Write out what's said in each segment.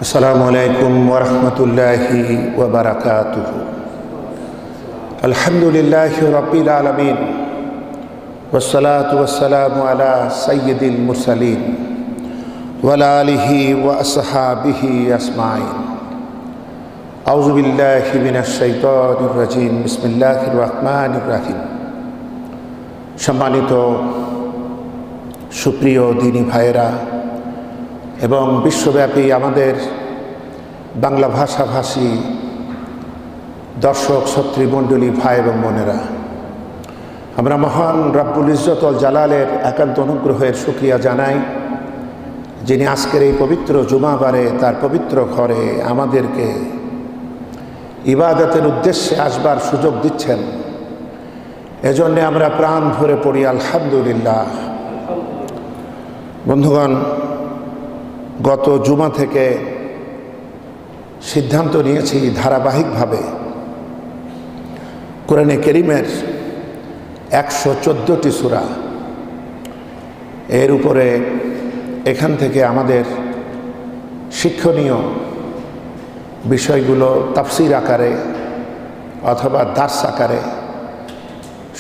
আসসালামু আলাইকুম ওয়া রাহমাতুল্লাহি ওয়া বারাকাতুহু। আলহামদুলিল্লাহি রাব্বিল আলামিন ওয়াসসালাতু ওয়াসসালামু আলা সাইয়্যিদিল মুরসালিন ওয়া আলা আলিহি ওয়া আসহাবিহি আজমাইন। আউযু বিল্লাহি মিনাশ শাইতানির রাজিম। বিসমিল্লাহির রহমানির রহিম। সম্মানিত সুপ্রিয় দিনী ভাইয়েরা এবং বিশ্বব্যাপী আমাদের বাংলা ভাষাভাষী দর্শক শ্রোতৃমণ্ডলী ভাই এবং বোনেরা, আমরা মহান রব্বুল ইজ্জত ওয়াল জালালের একান্ত অনুগ্রহের শুকরিয়া জানাই, যিনি আজকের এই পবিত্র জুমাবারে তার পবিত্র ঘরে আমাদেরকে ইবাদতের উদ্দেশ্যে আসবার সুযোগ দিচ্ছেন। এজন্যে আমরা প্রাণ ভরে পড়ি আলহামদুলিল্লাহ। বন্ধুগণ, গত জুমা থেকে সিদ্ধান্ত নিয়েছি ধারাবাহিকভাবে কোরআনে কারীমের 114টি সূরা, এর উপরে এখান থেকে আমাদের শিক্ষণীয় বিষয়গুলো তাফসীর আকারে অথবা দার্স আকারে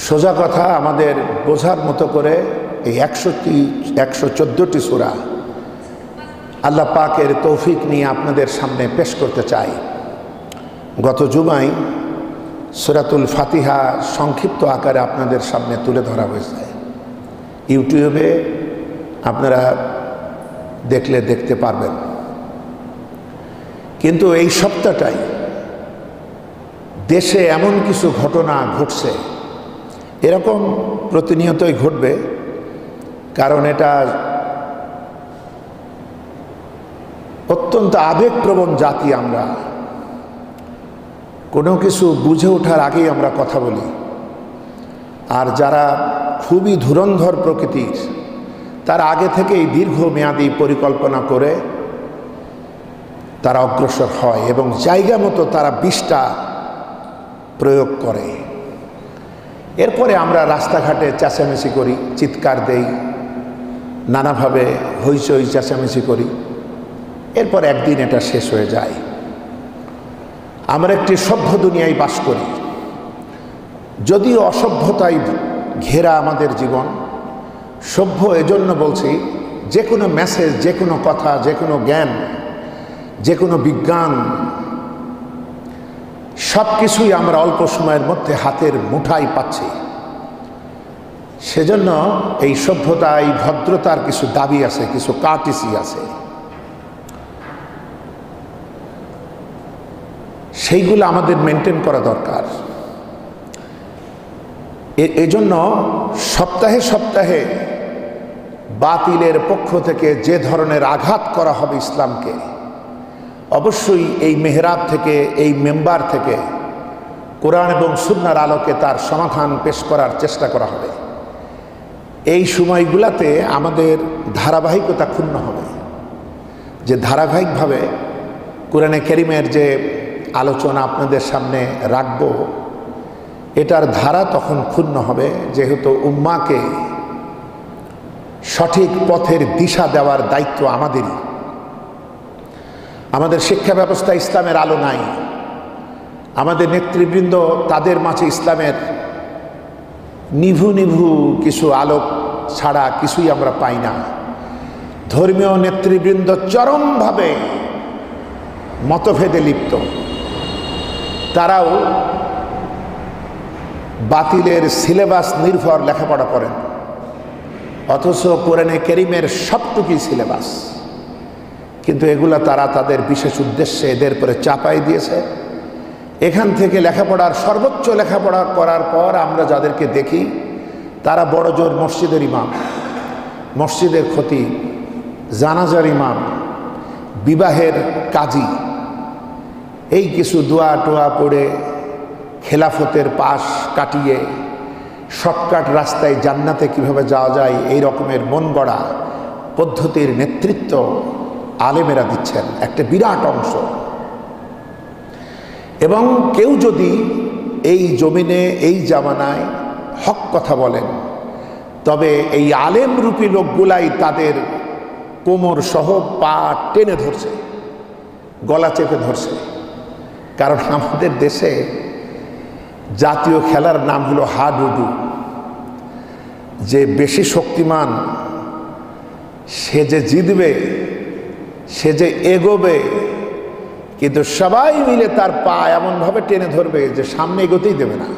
সোজা কথা আমাদের বোঝার মতো করে এই 114টি সূরা আল্লাহ পাকের তৌফিক নিয়ে আপনাদের সামনে পেশ করতে চাই। গত জুমায় সূরাতুল ফাতিহা সংক্ষিপ্ত আকারে আপনাদের সামনে তুলে ধরা হয়েছে। ইউটিউবে আপনারা দেখলে দেখতে পারবেন। কিন্তু এই সপ্তাহটাই দেশে এমন কিছু ঘটনা ঘটছে, এরকম প্রতিনিয়তই ঘটবে, কারণ এটা অত্যন্ত আবেগপ্রবণ জাতি। আমরা কোনো কিছু বুঝে ওঠার আগেই আমরা কথা বলি, আর যারা খুবই ধুরন্ধর প্রকৃতির তারা আগে থেকেই দীর্ঘমেয়াদী পরিকল্পনা করে তারা অগ্রসর হয় এবং জায়গা মতো তারা বিষটা প্রয়োগ করে। এরপরে আমরা রাস্তাঘাটে চেঁচামেচি করি, চিৎকার দেই, নানাভাবে হইচই চেঁচামেচি করি। এরপর একদিন এটা শেষ হয়ে যায়। আমরা একটি সভ্য দুনিয়ায় বাস করি, যদিও অসভ্যতায় ঘেরা আমাদের জীবন। সভ্য এজন্য বলছি, যে কোনো মেসেজ, যে কোনো কথা, যে কোনো জ্ঞান, যে কোনো বিজ্ঞান, সব কিছুই আমরা অল্প সময়ের মধ্যে হাতের মুঠায় পাচ্ছি। সেজন্য এই সভ্যতায় ভদ্রতার কিছু দাবি আছে, কিছু কার্টিসি আছে, সেইগুলো আমাদের মেনটেন করা দরকার। এজন্য সপ্তাহে সপ্তাহে বাতিলের পক্ষ থেকে যে ধরনের আঘাত করা হবে ইসলামকে, অবশ্যই এই মেহরাব থেকে, এই মেম্বার থেকে কোরআন এবং সুন্নাহর আলোকে তার সমাধান পেশ করার চেষ্টা করা হবে। এই সময়গুলোতে আমাদের ধারাবাহিকতা ক্ষুণ্ণ হবে। যে ধারাবাহিকভাবে কোরআনে কারীমের যে আলোচনা আপনাদের সামনে রাখব, এটার ধারা তখন ক্ষুণ্ণ হবে, যেহেতু উম্মাকে সঠিক পথের দিশা দেওয়ার দায়িত্ব আমাদেরই। আমাদের শিক্ষা ব্যবস্থা ইসলামের আলো নাই, আমাদের নেতৃবৃন্দ তাদের মাঝে ইসলামের নিভু নিভু কিছু আলোক ছাড়া কিছুই আমরা পাই না। ধর্মীয় নেতৃবৃন্দ চরমভাবে মতভেদে লিপ্ত, তারাও বাতিলের সিলেবাস নির্ভর লেখাপড়া করেন, অথচ কোরআনে কারীমের সবটুকুই সিলেবাস। কিন্তু এগুলা তারা তাদের বিশেষ উদ্দেশ্যে এদের পরে চাপাই দিয়েছে। এখান থেকে লেখাপড়ার সর্বোচ্চ লেখাপড়া করার পর আমরা যাদেরকে দেখি, তারা বড় জোর মসজিদের ইমাম, মসজিদের খতিব, জানাজার ইমাম, বিবাহের কাজী, এই কিছু দোয়া টোয়া পড়ে খেলাফতের পাশ কাটিয়ে শর্টকাট রাস্তায় জান্নাতে কিভাবে যাওয়া যায়, এই রকমের মন গড়া পদ্ধতির নেতৃত্ব আলেমেরা দিচ্ছেন একটা বিরাট অংশ। এবং কেউ যদি এই জমিনে, এই জামানায় হক কথা বলেন, তবে এই আলেমরূপী লোকগুলাই তাদের কোমর সহ পা টেনে ধরছে। গলা চেপে ধরছে। কারণ আমাদের দেশে জাতীয় খেলার নাম হলো হাডুডু। যে বেশি শক্তিমান সে যে জিতবে, সে যে এগোবে, কিন্তু সবাই মিলে তার পা এমনভাবে টেনে ধরবে যে সামনে এগোতেই দেবে না।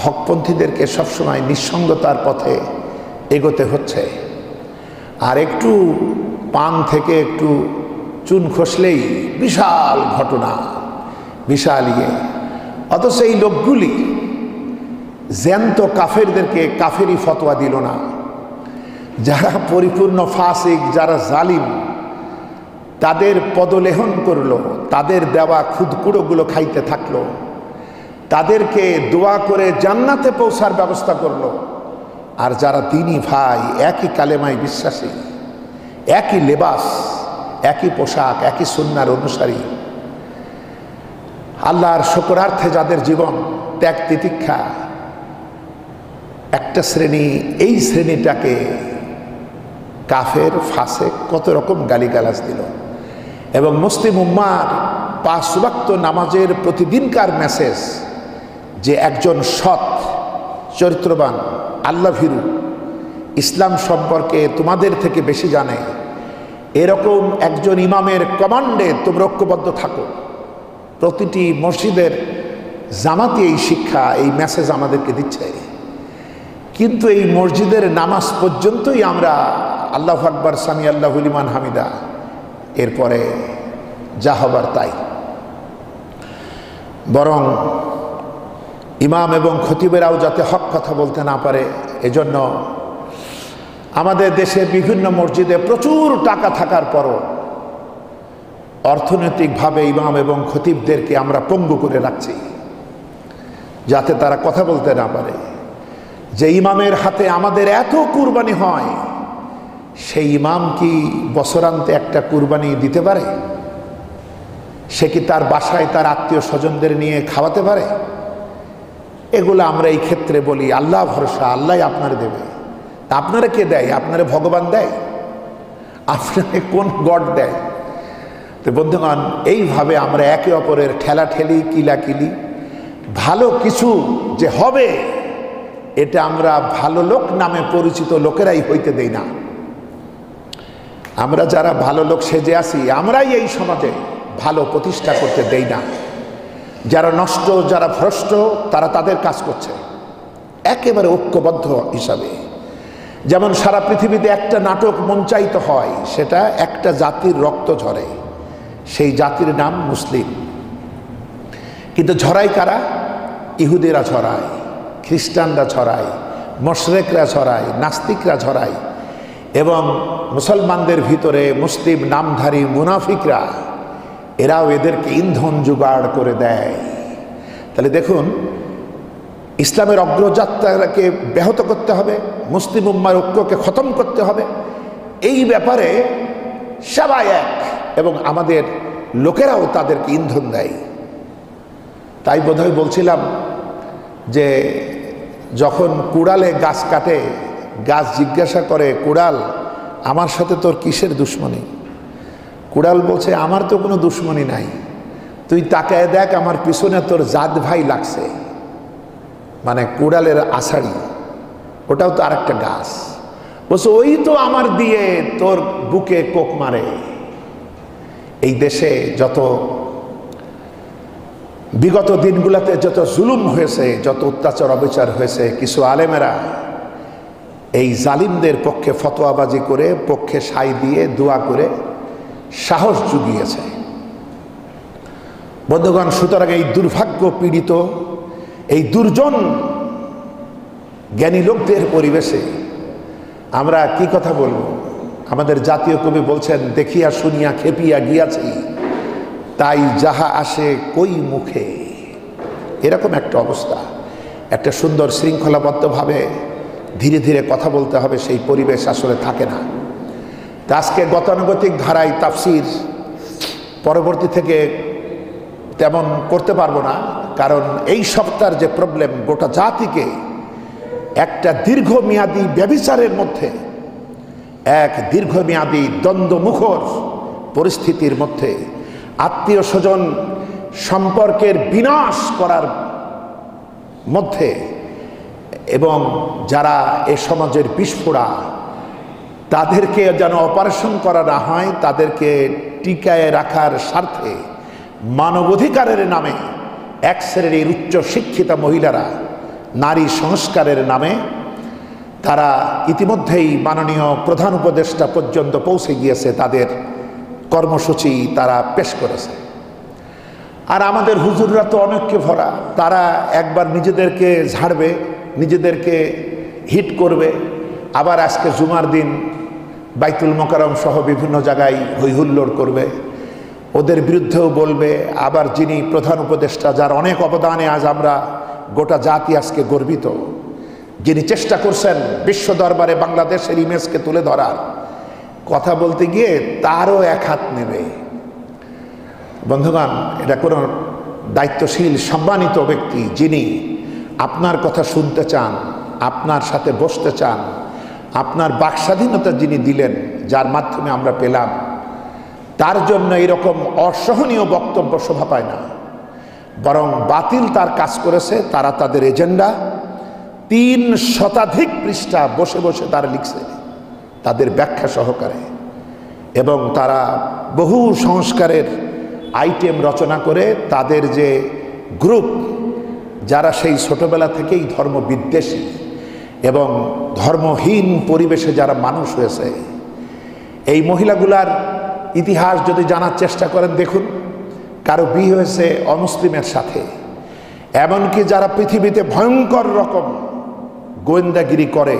হকপন্থীদেরকে সবসময় নিঃসঙ্গতার পথে এগোতে হচ্ছে। আর একটু পান থেকে একটু চুন খসলেই বিশাল ঘটনা, বিশাল ইয়ে। অথচ এই লোকগুলি জ্যান্ত কাফেরদেরকে কাফেরি ফতোয়া দিল না। যারা পরিপূর্ণ ফাসিক, যারা জালিম, তাদের পদলেহন করলো, তাদের দেওয়া খুদকুড়োগুলো খাইতে থাকলো, তাদেরকে দোয়া করে জান্নাতে পৌঁছার ব্যবস্থা করলো। আর যারা দিনী ভাই, একই কালেমায় বিশ্বাসী, একই লেবাস, একই পোশাক, একই সুন্নার অনুসারী, আল্লাহর শুকরার্থে যাদের জীবন ত্যাগ তিতিক্ষা, একটা শ্রেণী এই শ্রেণীটাকে কাফের, ফাসেক কত রকম গালিগালাজ দিল। এবং মুসলিম উম্মার 5 ওয়াক্ত নামাজের প্রতিদিনকার মেসেজ যে একজন সৎ, চরিত্রবান, আল্লাহভীরু, ইসলাম সম্পর্কে তোমাদের থেকে বেশি জানে, এরকম একজন ইমামের কমান্ডে তোমরা ঐক্যবদ্ধ থাকো। প্রতিটি মসজিদের জামাতি এই শিক্ষা, এই মেসেজ আমাদেরকে দিচ্ছে। কিন্তু এই মসজিদের নামাজ পর্যন্তই আমরা আল্লাহু আকবার, সামি আল্লাহু লিমান হামিদা, এরপরে যা হবার তাই। বরং ইমাম এবং খতিবেরাও যাতে হক কথা বলতে না পারে, এজন্য আমাদের দেশে বিভিন্ন মসজিদে প্রচুর টাকা থাকার পরও অর্থনৈতিকভাবে ইমাম এবং খতিবদেরকে আমরা পঙ্গু করে রাখছি, যাতে তারা কথা বলতে না পারে। যে ইমামের হাতে আমাদের এত কুরবানি হয়, সেই ইমাম কি বছরান্তে একটা কুরবানি দিতে পারে? সে কি তার বাসায় তার আত্মীয় স্বজনদের নিয়ে খাওয়াতে পারে? এগুলো আমরা এই ক্ষেত্রে বলি আল্লাহ ভরসা, আল্লাহ আপনারে দেবে। আপনারা কে দেয়? আপনারে ভগবান দেয়? আপনাকে কোন গড দেয়? তো বন্ধুগণ, এইভাবে আমরা একে অপরের ঠেলাঠেলি, কিলাকিলি, ভালো কিছু যে হবে এটা আমরা ভালো লোক নামে পরিচিত লোকেরাই হইতে দেই না। আমরা যারা ভালো লোক সেজে আসি, আমরাই এই সমাজে ভালো প্রতিষ্ঠা করতে দেই না। যারা নষ্ট, যারা ভ্রষ্ট, তারা তাদের কাজ করছে একেবারে ঐক্যবদ্ধ হিসাবে। যেমন সারা পৃথিবীতে একটা নাটক মঞ্চায়িত হয়, সেটা একটা জাতির রক্ত ঝরে, সেই জাতির নাম মুসলিম। কিন্তু ঝরাই কারা? ইহুদিরা ঝরায়, খ্রিস্টানরা ছড়ায়, মুশরিকরা ছড়ায়, নাস্তিকরা ছড়ায়, এবং মুসলমানদের ভিতরে মুসলিম নামধারী মুনাফিকরা, এরাও এদেরকে ইন্ধন জোগাড় করে দেয়। তাহলে দেখুন, ইসলামের অগ্রযাত্রাকে ব্যাহত করতে হবে, মুসলিম উম্মার ঐক্যকে খতম করতে হবে। এই ব্যাপারে সবাই এক, এবং আমাদের লোকেরাও তাদেরকে ইন্ধন দেয়। তাই বোধহয় বলছিলাম যে যখন কুড়ালে গাছ কাটে, গাছ জিজ্ঞাসা করে, কুড়াল আমার সাথে তোর কিসের দুশ্মনী? কুড়াল বলছে, আমার তো কোনো দুশ্মনী নাই, তুই তাকায় দেখ আমার পিছনে তোর জাত ভাই লাগছে। মানে কুড়ালের আষাঢ়ি, ওটাও তো আরেকটা গাছ। বলছে, ওই তো আমার দিয়ে তোর বুকে কোক মারে। এই দেশে যত বিগত দিনগুলোতে যত জুলুম হয়েছে, যত অত্যাচার অবিচার হয়েছে, কিছু আলেমেরা এই জালিমদের পক্ষে ফতোয়াবাজি করে, পক্ষে সাই দিয়ে দোয়া করে সাহস জুগিয়েছে। বন্ধুগণ, সুতরাং এই দুর্ভাগ্য পীড়িত, এই দুর্জন জ্ঞানী লোকদের পরিবেশে আমরা কি কথা বলবো? আমাদের জাতীয় কবি বলছেন, দেখিয়া শুনিয়া খেপিয়া গিয়াছি, তাই যাহা আসে কই মুখে। এরকম একটা অবস্থা। একটা সুন্দর শৃঙ্খলাবদ্ধভাবে ধীরে ধীরে কথা বলতে হবে, সেই পরিবেশ আসলে থাকে না। তা আজকে গতানুগতিক ধারায় তাফসির পরবর্তী থেকে তেমন করতে পারবো না, কারণ এই সপ্তাহের যে প্রবলেম, গোটা জাতিকে একটা দীর্ঘমেয়াদী ব্যভিচারের মধ্যে, এক দীর্ঘমেয়াদী দ্বন্দ্বমুখর পরিস্থিতির মধ্যে আত্মীয় স্বজন সম্পর্কের বিনাশ করার মধ্যে এবং যারা এ সমাজের বিস্ফোরা তাদেরকে যেন অপারেশন করা না হয়, তাদেরকে টিকায় রাখার স্বার্থে মানবাধিকারের নামে এক শ্রেণীর উচ্চ শিক্ষিতা মহিলারা নারী সংস্কারের নামে তারা ইতিমধ্যেই মাননীয় প্রধান উপদেষ্টা পর্যন্ত পৌঁছে গিয়েছে, তাদের কর্মসূচি তারা পেশ করেছে। আর আমাদের হুজুররা তো অনেককে ভরা, তারা একবার নিজেদেরকে ঝাড়বে, নিজেদেরকে হিট করবে, আবার আজকে জুমার দিন বাইতুল মোকাররম সহ বিভিন্ন জায়গায় হইহুল্লোড় করবে, ওদের বিরুদ্ধেও বলবে। আবার যিনি প্রধান উপদেষ্টা, যার অনেক অবদানে আজ আমরা গোটা জাতি আজকে গর্বিত, যিনি চেষ্টা করছেন বিশ্ব দরবারে বাংলাদেশের ইমেজকে তুলে ধরার, কথা বলতে গিয়ে তারও এক হাত নেবে। বন্ধুগণ, এটা কোনো দায়িত্বশীল সম্মানিত ব্যক্তি যিনি আপনার কথা শুনতে চান, আপনার সাথে বসতে চান, আপনার বাকস্বাধীনতা যিনি দিলেন, যার মাধ্যমে আমরা পেলাম, তার জন্য এরকম অসহনীয় বক্তব্য শোভা পায় না। বরং বাতিল তার কাজ করেছে, তারা তাদের এজেন্ডা 3 শতাধিক পৃষ্ঠা বসে বসে তারা লিখছে তাদের ব্যাখ্যা সহকারে, এবং তারা বহু সংস্কারের আইটেম রচনা করে তাদের যে গ্রুপ, যারা সেই ছোটবেলা থেকেই ধর্ম বিদ্বেষী এবং ধর্মহীন পরিবেশে যারা মানুষ হয়েছে, এই মহিলাগুলার ইতিহাস যদি জানার চেষ্টা করেন, দেখুন কারো বিয়ে হয়েছে অমুসলিমের সাথে, এমনকি যারা পৃথিবীতে ভয়ঙ্কর রকম গোয়েন্দাগিরি করে,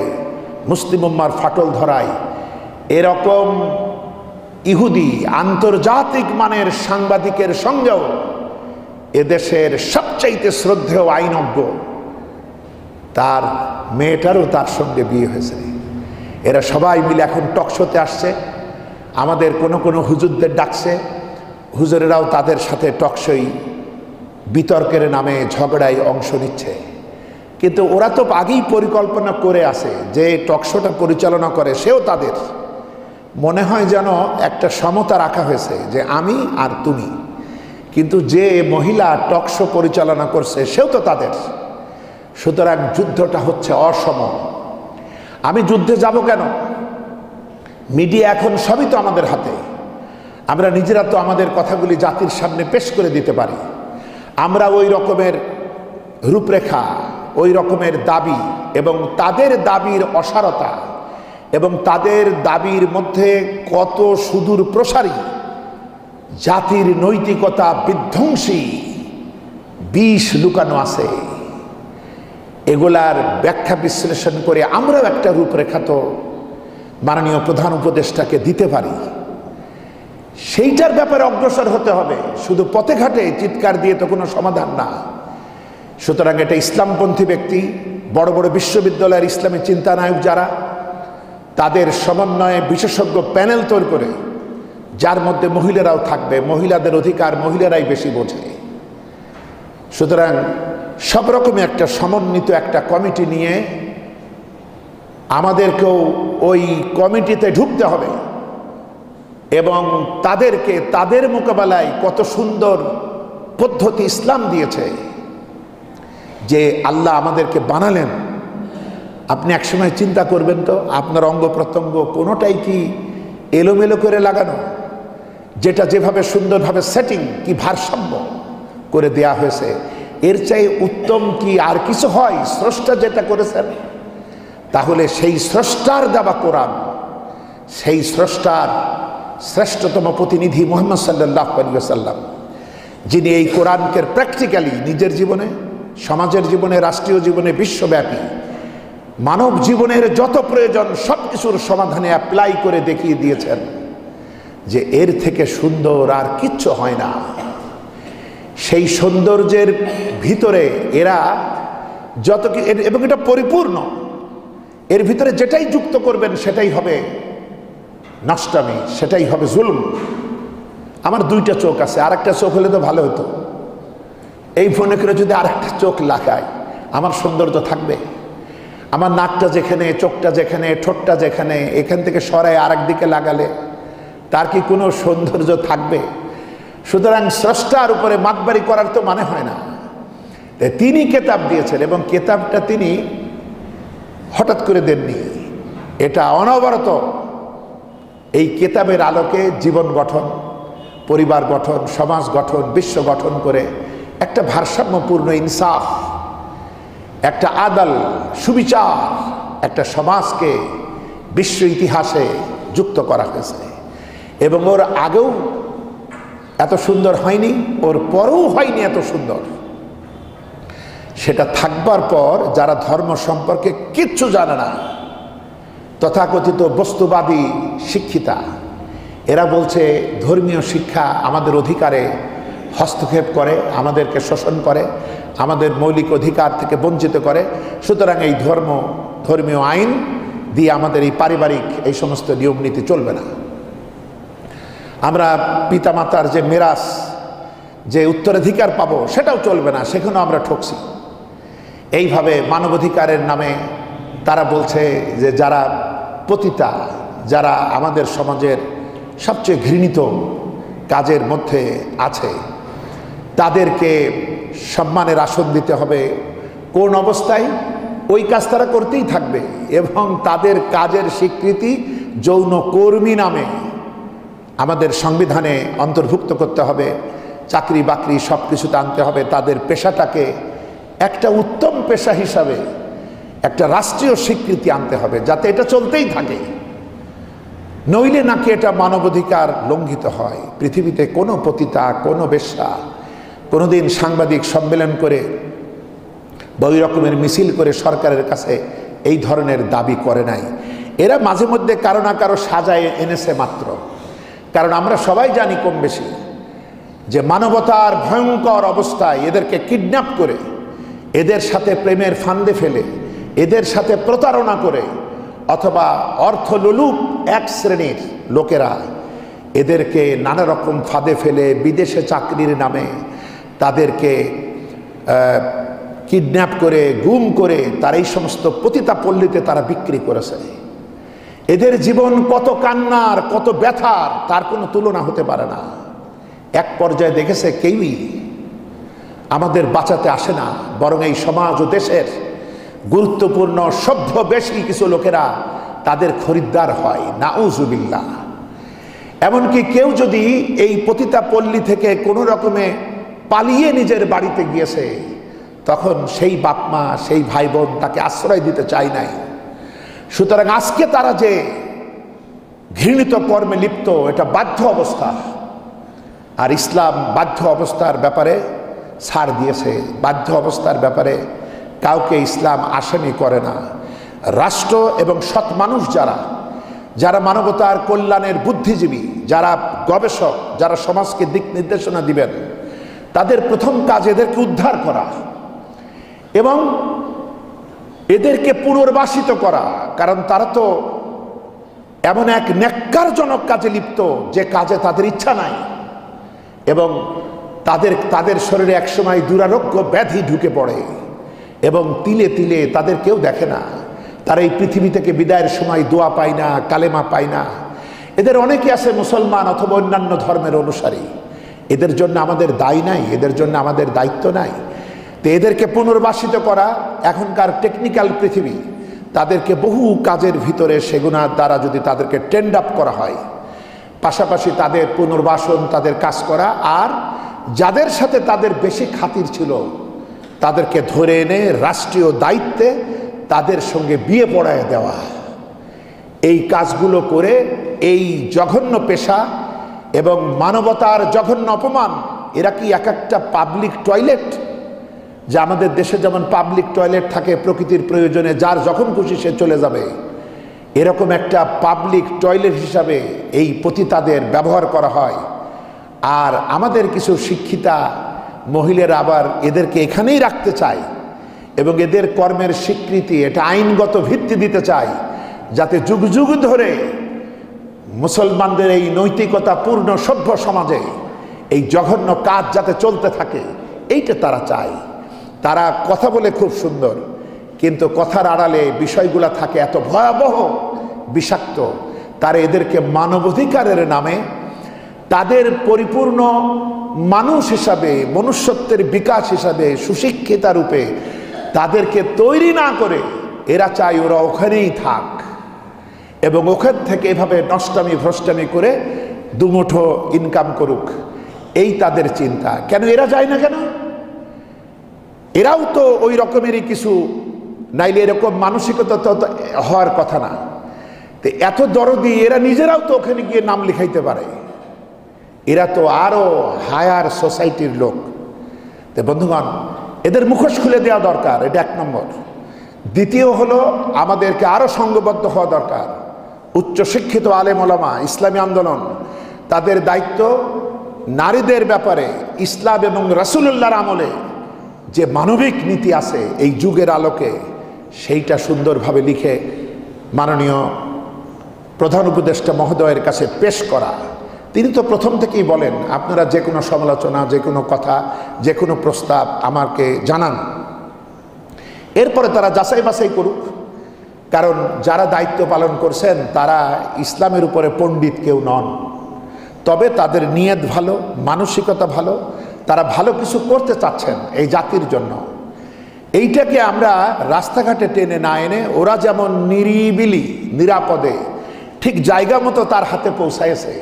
মুসলিম উম্মার ফাটল ধরায়, এরকম ইহুদি আন্তর্জাতিক মানের সাংবাদিকের সঙ্গেও এদেশের সবচাইতে শ্রদ্ধেয় আইনজ্ঞ তার মেয়েটারও তার সঙ্গে বিয়ে হয়েছে। এরা সবাই মিলে এখন টকশোতে আসছে, আমাদের কোনো হুজুরদের ডাকছে, হুজুরেরাও তাদের সাথে টকশোই বিতর্কের নামে ঝগড়ায় অংশ নিচ্ছে। কিন্তু ওরা তো আগেই পরিকল্পনা করে আসে যে টকশোটা পরিচালনা করে সেও তাদের, মনে হয় যেন একটা সমতা রাখা হয়েছে যে আমি আর তুমি, কিন্তু যে মহিলা টকশো পরিচালনা করছে সেও তো তাদের। সুতরাং যুদ্ধটা হচ্ছে অসম। আমি যুদ্ধে যাব কেন? মিডিয়া এখন সবই তো আমাদের হাতে, আমরা নিজেরা তো আমাদের কথাগুলি জাতির সামনে পেশ করে দিতে পারি। আমরা ওই রকমের রূপরেখা, ওই রকমের দাবি এবং তাদের দাবির অসারতা এবং তাদের দাবির মধ্যে কত সুদূর প্রসারী জাতির নৈতিকতা বিধ্বংসী বিষ লুকানো আছে, এগুলার ব্যাখ্যা বিশ্লেষণ করে আমরাও একটা রূপরেখা তো মাননীয় প্রধান উপদেষ্টাকে দিতে পারি। সেইটার ব্যাপারে অগ্রসর হতে হবে, শুধু পথে ঘাটে চিৎকার দিয়ে তো কোনো সমাধান না। সুতরাং এটা ইসলামপন্থী ব্যক্তি, বড় বড় বিশ্ববিদ্যালয়ের ইসলামী চিন্তানায়ক যারা, তাদের সমন্বয়ে বিশেষজ্ঞ প্যানেল তৈরি করে, যার মধ্যে মহিলারাও থাকবে, মহিলাদের অধিকার মহিলারাই বেশি বোঝে। সুতরাং সব রকমের একটা সমন্বিত একটা কমিটি নিয়ে আমাদেরকেও ওই কমিটিতে ঢুকতে হবে এবং তাদেরকে তাদের মোকাবেলায় কত সুন্দর পদ্ধতি ইসলাম দিয়েছে যে আল্লাহ আমাদেরকে বানালেন। আপনি একসময় চিন্তা করবেন তো, আপনার অঙ্গ প্রত্যঙ্গ কোনোটাই কি এলোমেলো করে লাগানো? যেটা যেভাবে সুন্দরভাবে সেটিং, কি ভারসাম্য করে দেয়া হয়েছে, এর চাই উত্তম কি আর কিছু হয়? স্রষ্টা যেটা করেছেন, তাহলে সেই স্রষ্টার দেওয়া কোরআন, সেই স্রষ্টার শ্রেষ্ঠতম প্রতিনিধি মুহাম্মদ সাল্লাল্লাহু আলাইহি ওয়াসাল্লাম, যিনি এই কোরআনকে প্র্যাকটিক্যালি নিজের জীবনে, সমাজের জীবনে, রাষ্ট্রীয় জীবনে, বিশ্বব্যাপী মানব জীবনের যত প্রয়োজন সব কিছুর সমাধানে অ্যাপ্লাই করে দেখিয়ে দিয়েছেন যে এর থেকে সুন্দর আর কিচ্ছু হয় না। সেই সৌন্দর্যের ভিতরে এরা যত কি, এবং এটা পরিপূর্ণ, এর ভিতরে যেটাই যুক্ত করবেন সেটাই হবে নষ্টামি, সেটাই হবে জুলুম। আমার 2টা চোখ আছে, আরেকটা চোখ হলে তো ভালো হতো। এই ফোনে করে যদি আরেকটা চোখ লাগায় আমার সৌন্দর্য থাকবে? আমার নাকটা যেখানে, চোখটা যেখানে, ঠোঁটটা যেখানে, এখান থেকে সরায় আরেক দিকে লাগালে তার কি কোনো সৌন্দর্য থাকবে? সুতরাং স্রষ্টার উপরে মাতবাড়ি করার তো মানে হয় না। তিনি কেতাব দিয়েছেন এবং কেতাবটা তিনি হঠাৎ করে দেননি, এটা অনবরত এই কেতাবের আলোকে জীবন গঠন, পরিবার গঠন, সমাজ গঠন, বিশ্ব গঠন করে একটা ভারসাম্যপূর্ণ ইনসাফ, একটা আদাল, সুবিচার, একটা সমাজকে বিশ্ব ইতিহাসে যুক্ত করা হয়েছে। এবং ওর আগেও এত সুন্দর হয়নি, ওর পরেও হয়নি এত সুন্দর। সেটা থাকবার পর যারা ধর্ম সম্পর্কে কিচ্ছু জানে না, তথাকথিত বস্তুবাদী শিক্ষিতা, এরা বলছে ধর্মীয় শিক্ষা আমাদের অধিকারে হস্তক্ষেপ করে, আমাদেরকে শোষণ করে, আমাদের মৌলিক অধিকার থেকে বঞ্চিত করে। সুতরাং এই ধর্মীয় আইন দিয়ে আমাদের এই পারিবারিক এই সমস্ত নিয়ম নীতি চলবে না। আমরা পিতামাতার যে মেরাস, যে উত্তরাধিকার পাবো, সেটাও চলবে না, সেখানেও আমরা ঠকছি। এইভাবে মানবাধিকারের নামে তারা বলছে যে যারা পতিতা, যারা আমাদের সমাজের সবচেয়ে ঘৃণিত কাজের মধ্যে আছে, তাদেরকে সম্মানের আসন দিতে হবে। কোন অবস্থায়? ওই কাজ তারা করতেই থাকবে এবং তাদের কাজের স্বীকৃতি যৌন কর্মী নামে আমাদের সংবিধানে অন্তর্ভুক্ত করতে হবে। চাকরি বাকরি সব কিছুতে আনতে হবে। তাদের পেশাটাকে একটা উত্তম পেশা হিসাবে একটা রাষ্ট্রীয় স্বীকৃতি আনতে হবে, যাতে এটা চলতেই থাকে। নইলে নাকি এটা মানবাধিকার লঙ্ঘিত হয়। পৃথিবীতে কোনো পতিতা, কোনো বেশ্যা কোনোদিন সাংবাদিক সম্মেলন করে বা ওই রকমের মিছিল করে সরকারের কাছে এই ধরনের দাবি করে নাই। এরা মাঝে মধ্যে কারো না কারো সাজায় এনেছে মাত্র। কারণ আমরা সবাই জানি কম বেশি যে মানবতার ভয়ঙ্কর অবস্থায় এদেরকে কিডন্যাপ করে, এদের সাথে প্রেমের ফান্দে ফেলে, এদের সাথে প্রতারণা করে, অথবা অর্থলোলুপ এক শ্রেণীর লোকেরা এদেরকে নানা রকম ফাঁদে ফেলে বিদেশে চাকরির নামে তাদেরকে কিডন্যাপ করে, গুম করে তার এই সমস্ত পতিতা পল্লীতে তারা বিক্রি করেছে। এদের জীবন কত কান্নার, কত ব্যথার, তার কোনো তুলনা হতে পারে না। এক পর্যায়ে দেখেছে কেউই আমাদের বাঁচাতে আসে না, বরং এই সমাজ ও দেশের গুরুত্বপূর্ণ সভ্য বেশি কিছু লোকেরা তাদের খরিদ্দার হয়। নাউজুবিল্লাহ। এমনকি কেউ যদি এই পতিতা পল্লী থেকে কোনো রকমে পালিয়ে নিজের বাড়িতে গিয়েছে, তখন সেই বাপমা, সেই ভাই বোন তাকে আশ্রয় দিতে চায় নাই। সুতরাং আজকে তারা যে ঘৃণিত কর্মে লিপ্ত, এটা বাধ্য অবস্থা। আর ইসলাম বাধ্য অবস্থার ব্যাপারে ছাড় দিয়েছে। বাধ্য অবস্থার ব্যাপারে কাউকে ইসলাম আসামি করে না। রাষ্ট্র এবং সৎ মানুষ যারা মানবতার কল্যাণের বুদ্ধিজীবী, যারা গবেষক, যারা সমাজকে দিক নির্দেশনা দিবেন, তাদের প্রথম কাজ এদেরকে উদ্ধার করা এবং এদেরকে পুনর্বাসিত করা। কারণ তারা তো এমন এক ন্যাক্কারজনক কাজে লিপ্ত যে কাজে তাদের ইচ্ছা নাই এবং তাদের শরীরে একসময় দুরারোগ্য ব্যাধি ঢুকে পড়ে এবং তিলে তিলে তাদের কেউ দেখে না। তারা এই পৃথিবী থেকে বিদায়ের সময় দোয়া পায় না, কালেমা পায় না। এদের অনেকে আছে মুসলমান অথবা অন্যান্য ধর্মের অনুসারী। এদের জন্য আমাদের দায় নাই, এদের জন্য আমাদের দায়িত্ব নাই। তো এদেরকে পুনর্বাসিত করা এখনকার টেকনিক্যাল পৃথিবী, তাদেরকে বহু কাজের ভিতরে সেগুনার দ্বারা যদি তাদেরকে ট্রেন্ড আপ করা হয়, পাশাপাশি তাদের পুনর্বাসন, তাদের কাজ করা, আর যাদের সাথে তাদের বেশি খাতির ছিল তাদেরকে ধরে এনে রাষ্ট্রীয় দায়িত্বে তাদের সঙ্গে বিয়ে পড়ায় দেওয়া। এই কাজগুলো করে এই জঘন্য পেশা এবং মানবতার জঘন্য অপমান। এরা কি এক একটা পাবলিক টয়লেট, যা আমাদের দেশে যেমন পাবলিক টয়লেট থাকে প্রকৃতির প্রয়োজনে, যার যখন খুশি সে চলে যাবে, এরকম একটা পাবলিক টয়লেট হিসাবে এই পতিতাদের ব্যবহার করা হয়। আর আমাদের কিছু শিক্ষিতা মহিলারা আবার এদেরকে এখানেই রাখতে চায় এবং এদের কর্মের স্বীকৃতি, এটা আইনগত ভিত্তি দিতে চায়, যাতে যুগ যুগ ধরে মুসলমানদের এই নৈতিকতা পূর্ণ সভ্য সমাজে এই জঘন্য কাজ যাতে চলতে থাকে, এইটা তারা চায়। তারা কথা বলে খুব সুন্দর, কিন্তু কথার আড়ালে বিষয়গুলা থাকে এত ভয়াবহ, বিষাক্ত। তারা এদেরকে মানবাধিকারের নামে তাদের পরিপূর্ণ মানুষ হিসাবে, মনুষ্যত্বের বিকাশ হিসাবে, সুশিক্ষিতা রূপে তাদেরকে তৈরি না করে এরা চায় ওরা ওখানেই থাক এবং ওখান থেকে এভাবে নষ্টামি ভ্রষ্টামি করে দুমুঠো ইনকাম করুক, এই তাদের চিন্তা। কেন এরা যায় না কেন? এরাও তো ওই রকমেরই কিছু, নাইলে এরকম মানসিকতা তো হওয়ার কথা না। তো এত দরদি এরা নিজেরাও তো ওখানে গিয়ে নাম লিখাইতে পারে, এরা তো আরো হায়ার সোসাইটির লোক। তো বন্ধুগণ, এদের মুখোশ খুলে দেওয়া দরকার, এটা এক নম্বর। দ্বিতীয় হলো আমাদেরকে আরো সংঘবদ্ধ হওয়া দরকার। উচ্চশিক্ষিত আলেম ওলামা, ইসলামী আন্দোলন, তাদের দায়িত্ব নারীদের ব্যাপারে ইসলাম এবং রাসূলুল্লাহর আমলে যে মানবিক নীতি আছে এই যুগের আলোকে সেইটা সুন্দরভাবে লিখে মাননীয় প্রধান উপদেষ্টা মহোদয়ের কাছে পেশ করা। তিনি তো প্রথম থেকেই বলেন, আপনারা যে কোনো সমালোচনা, যে কোনো কথা, যে কোনো প্রস্তাব আমাকে জানান, এরপরে তারা যাচাই বাছাই করুক। কারণ যারা দায়িত্ব পালন করছেন তারা ইসলামের উপরে পণ্ডিত কেউ নন, তবে তাদের নিয়ত ভালো, মানসিকতা ভালো, তারা ভালো কিছু করতে চাচ্ছেন এই জাতির জন্য। এইটাকে আমরা রাস্তাঘাটে টেনে না এনে ওরা যেমন নিরিবিলি নিরাপদে ঠিক জায়গা মতো তার হাতে পৌঁছায়ছে,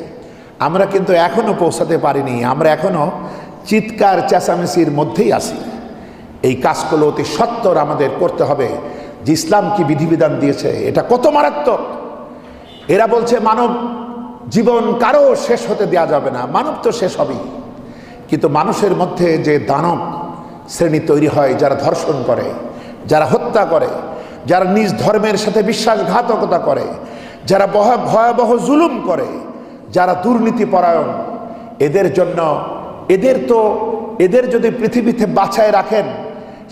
আমরা কিন্তু এখনো পৌঁছাতে পারিনি। আমরা এখনো চিৎকার চেঁচামেচির মধ্যেই আছি। এই কাজগুলো অতি সত্বর আমাদের করতে হবে যে ইসলাম কি বিধিবিধান দিয়েছে এটা কত মারাত্মক। এরা বলছে মানব জীবন কারো শেষ হতে দেওয়া যাবে না, মানব তো শেষ হবেই। কিন্তু মানুষের মধ্যে যে দানব শ্রেণী তৈরি হয়, যারা ধর্ষণ করে, যারা হত্যা করে, যারা নিজ ধর্মের সাথে বিশ্বাসঘাতকতা করে, যারা ভয়াবহ জুলুম করে, যারা দুর্নীতিপরায়ণ, এদের জন্য এদের যদি পৃথিবীতে বাছায় রাখেন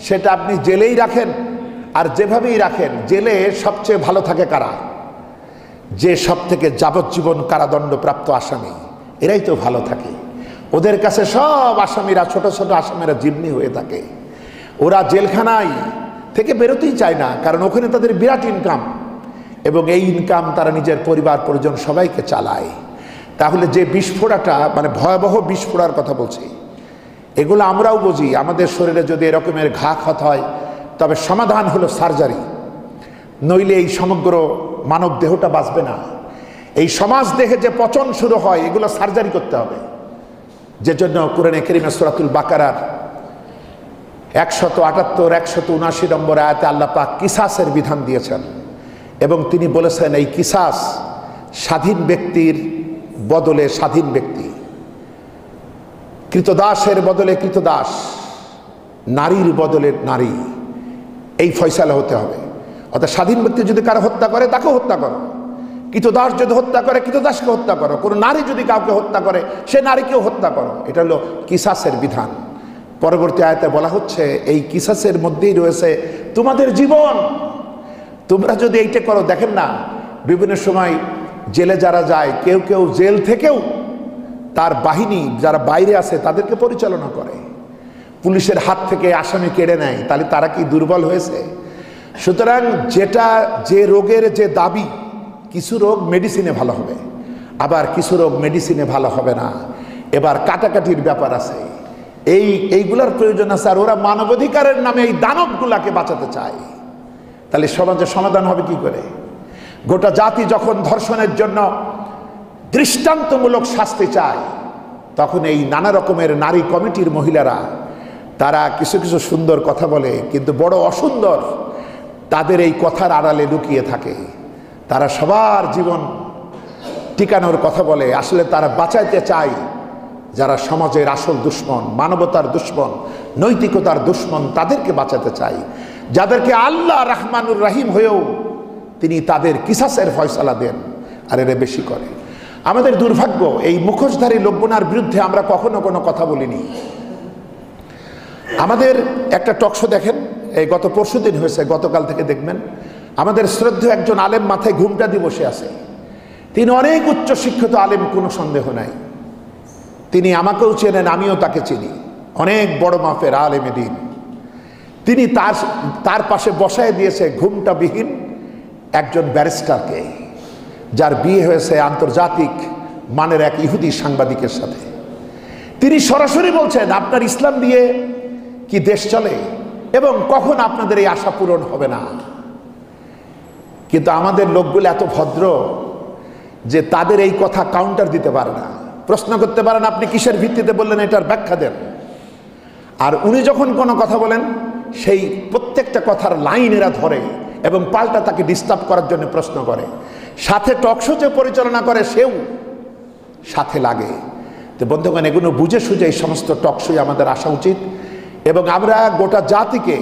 সেটা আপনি জেলেই রাখেন আর যেভাবেই রাখেন, জেলে সবচেয়ে ভালো থাকে কারা? যে সব থেকে যাবজ্জীবন কারাদণ্ডপ্রাপ্ত আসামি, এরাই তো ভালো থাকে। ওদের কাছে সব আসামিরা, ছোট ছোট আসামিরা জিম্মি হয়ে থাকে। ওরা জেলখানায় থেকে বেরোতেই চায় না, কারণ ওখানে তাদের বিরাট ইনকাম এবং এই ইনকাম তারা নিজের পরিবার পরিজন সবাইকে চালায়। তাহলে যে বিস্ফোরণটা, মানে ভয়াবহ বিস্ফোরণের কথা বলছি, এগুলো আমরাও বুঝি। আমাদের শরীরে যদি এরকমের ঘা ক্ষত হয় তবে সমাধান হলো সার্জারি, নইলে এই সমগ্র মানব দেহটা বাঁচবে না। এই সমাজ দেহে যে পচন শুরু হয় এগুলো সার্জারি করতে হবে। যে জন্য কোরআনে কারীমে সূরাতুল বাকারার 178-179 নম্বর আয়াতে আল্লাহ পাক কিসাসের বিধান দিয়েছেন এবং তিনি বলেছেন এই কিসাস স্বাধীন ব্যক্তির বদলে স্বাধীন ব্যক্তি, কৃতদাসের বদলে কৃতদাস, নারীর বদলে নারী, এই ফয়সালা হতে হবে। অর্থাৎ স্বাধীন ব্যক্তি যদি কারো হত্যা করে তাকে হত্যা করো, কৃতদাস যদি হত্যা করে কৃতদাসকে হত্যা করো, কোনো নারী যদি কাউকে হত্যা করে সে নারীকেও হত্যা করো। এটা হলো কিসাসের বিধান। পরবর্তী আয়াতে বলা হচ্ছে এই কিসাসের মধ্যেই রয়েছে তোমাদের জীবন। তোমরা যদি এইটা করো, দেখেন না বিভিন্ন সময় জেলে যারা যায়, কেউ কেউ জেল থেকেও তার বাহিনী যারা বাইরে আছে তাদেরকে পরিচালনা করে, পুলিশের হাত থেকে আসামি কেড়ে নেয়। তাহলে তারা কি দুর্বল হয়েছে? সুতরাং যে রোগের যে দাবি, কিছু রোগ মেডিসিনে ভালো হবে, আবার কিছু রোগ মেডিসিনে ভালো হবে না, এবার কাটাকাটির ব্যাপার আছে, এইগুলার প্রয়োজন আছে। আর ওরা মানবাধিকারের নামে এই দানবগুলাকে বাঁচাতে চায়। তাহলে সমাজে সমাধান হবে কি করে? গোটা জাতি যখন ধর্ষণের জন্য দৃষ্টান্তমূলক শাস্তি চায়, তখন এই নানা রকমের নারী কমিটির মহিলারা তারা কিছু কিছু সুন্দর কথা বলে, কিন্তু বড় অসুন্দর তাদের এই কথার আড়ালে লুকিয়ে থাকে। তারা সবার জীবন টিকানোর কথা বলে, আসলে তারা বাঁচাইতে চায় যারা সমাজের আসল দুশ্মন, মানবতার দুশ্মন, নৈতিকতার দুশ্মন, তাদেরকে বাঁচাতে চায়। যাদেরকে আল্লাহ রহমানুর রহিম হয়েও তিনি তাদের কিসাসের ফয়সালা দেন, আর এরা বেশি করে। আমাদের দুর্ভাগ্য, এই মুখোশধারী লোকগুনার বিরুদ্ধে আমরা কখনো কোনো কথা বলিনি। আমাদের একটা টকশো দেখেন, এই গত পরশুদিন হয়েছে, গতকাল থেকে দেখবেন, আমাদের শ্রদ্ধেয় একজন আলেম মাথায় ঘুমটা দিয়ে বসে আছে। তিনি অনেক উচ্চ শিক্ষিত আলেম, কোনো সন্দেহ নাই। তিনি আমাকেও চেনেন, আমিও তাকে চিনি, অনেক বড় মাপের আলেমে দ্বীন। তিনি তার পাশে বসায় দিয়েছে ঘুমটা বিহীন একজন ব্যারিস্টারকে, যার বিয়ে হয়েছে আন্তর্জাতিক মানের এক ইহুদি সাংবাদিকের সাথে। তিনি সরাসরি বলছেন, আপনার ইসলাম দিয়ে কি দেশ চলে এবং কখন আপনাদের এই আশা পূরণ হবে না। কিন্তু আমাদের লোকগুলো এত ভদ্র যে তাদের এই কথা কাউন্টার দিতে পারে না, প্রশ্ন করতে পারেন আপনি কিসের ভিত্তিতে বললেন, এটার ব্যাখ্যা দেন। আর উনি যখন কোনো কথা বলেন সেই প্রত্যেকটা কথার লাইন এরা ধরে এবং পাল্টা তাকে ডিস্টার্ব করার জন্য প্রশ্ন করে। সাথে টকশো যে পরিচালনা করে সেও সাথে লাগে। তো বন্ধুগণ, এগুলো বুঝে সুঝে এই সমস্ত টকশোই আমাদের আসা উচিত এবং আমরা গোটা জাতিকে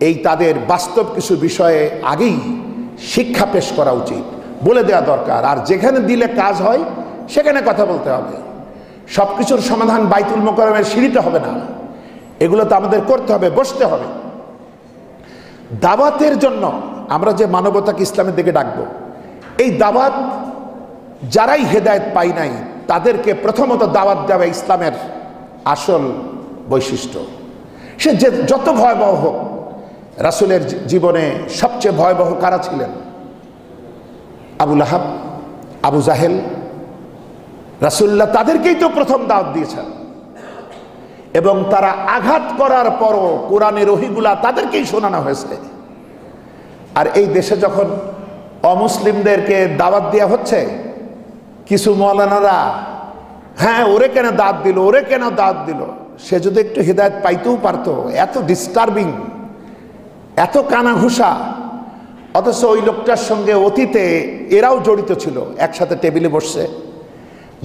এই তাদের বাস্তব কিছু বিষয়ে আগেই শিক্ষা পেশ করা উচিত, বলে দেওয়া দরকার। আর যেখানে দিলে কাজ হয় সেখানে কথা বলতে হবে। সব কিছুর সমাধান বাইতুল মোকাররমের সিঁড়িতে হবে না, এগুলো তো আমাদের করতে হবে, বসতে হবে। দাওয়াতের জন্য আমরা যে মানবতাকে ইসলামের দিকে ডাকবো, এই দাওয়াত যারাই হেদায়েত পাই নাই তাদেরকে প্রথমত দাওয়াত দেওয়া ইসলামের আসল বৈশিষ্ট্য। সে যে যত ভয়াবহ হোক, রাসূলের জীবনে সবচেয়ে ভয়াবহ কারা ছিলেন? আবু লাহাব, আবু জাহেল। রাসূলুল্লাহ তাদেরকেই তো প্রথম দাওয়াত দিয়েছেন এবং তারা আঘাত করার পরও কোরআনের ওহীগুলা তাদেরকেই শোনানো হয়েছে। আর এই দেশে যখন অমুসলিমদেরকে দাওয়াত দেওয়া হচ্ছে, কিছু মৌলানারা, হ্যাঁ ওরে কেন দাওয়াত দিল, ওরে কেন দাওয়াত দিল, সে যদি একটু হিদায়াত পাইতেও পারতো। এত ডিস্টার্বিং, এত কানাঘুষা। অথচ ওই লোকটার সঙ্গে অতীতে এরাও জড়িত ছিল, একসাথে টেবিলে বসছে।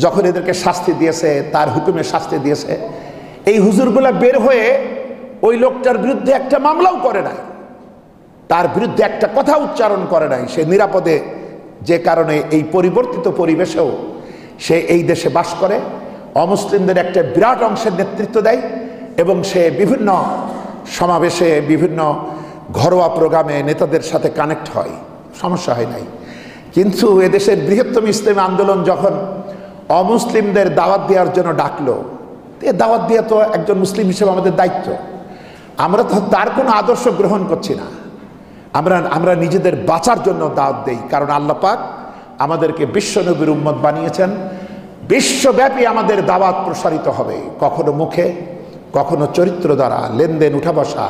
যখন এদেরকে শাস্তি দিয়েছে, তার হুকুমে শাস্তি দিয়েছে, এই হুজুরগুলা বের হয়ে ওই লোকটার বিরুদ্ধে একটা মামলাও করে নাই, তার বিরুদ্ধে একটা কথা উচ্চারণ করে নাই। সে নিরাপদে, যে কারণে এই পরিবর্তিত পরিবেশেও সে এই দেশে বাস করে, অমুসলিমদের একটা বিরাট অংশের নেতৃত্ব দেয় এবং সে বিভিন্ন সমাবেশে, বিভিন্ন ঘরোয়া প্রোগ্রামে নেতাদের সাথে কানেক্ট হয়, সমস্যা হয় নাই। কিন্তু এদেশের বৃহত্তম ইসলামী আন্দোলন যখন অমুসলিমদের দাওয়াত দেওয়ার জন্য ডাকলো, এ দাওয়াত দেওয়া তো একজন মুসলিম হিসেবে আমাদের দায়িত্ব। আমরা তো তার কোনো আদর্শ গ্রহণ করছি না, আমরা নিজেদের বাঁচার জন্য দাওয়াত দেই। কারণ আল্লাহ পাক আমাদেরকে বিশ্বনবীর উম্মত বানিয়েছেন, বিশ্বব্যাপী আমাদের দাওয়াত প্রসারিত হবে, কখনো মুখে, কখনো চরিত্র দ্বারা, লেনদেন, উঠা বসা,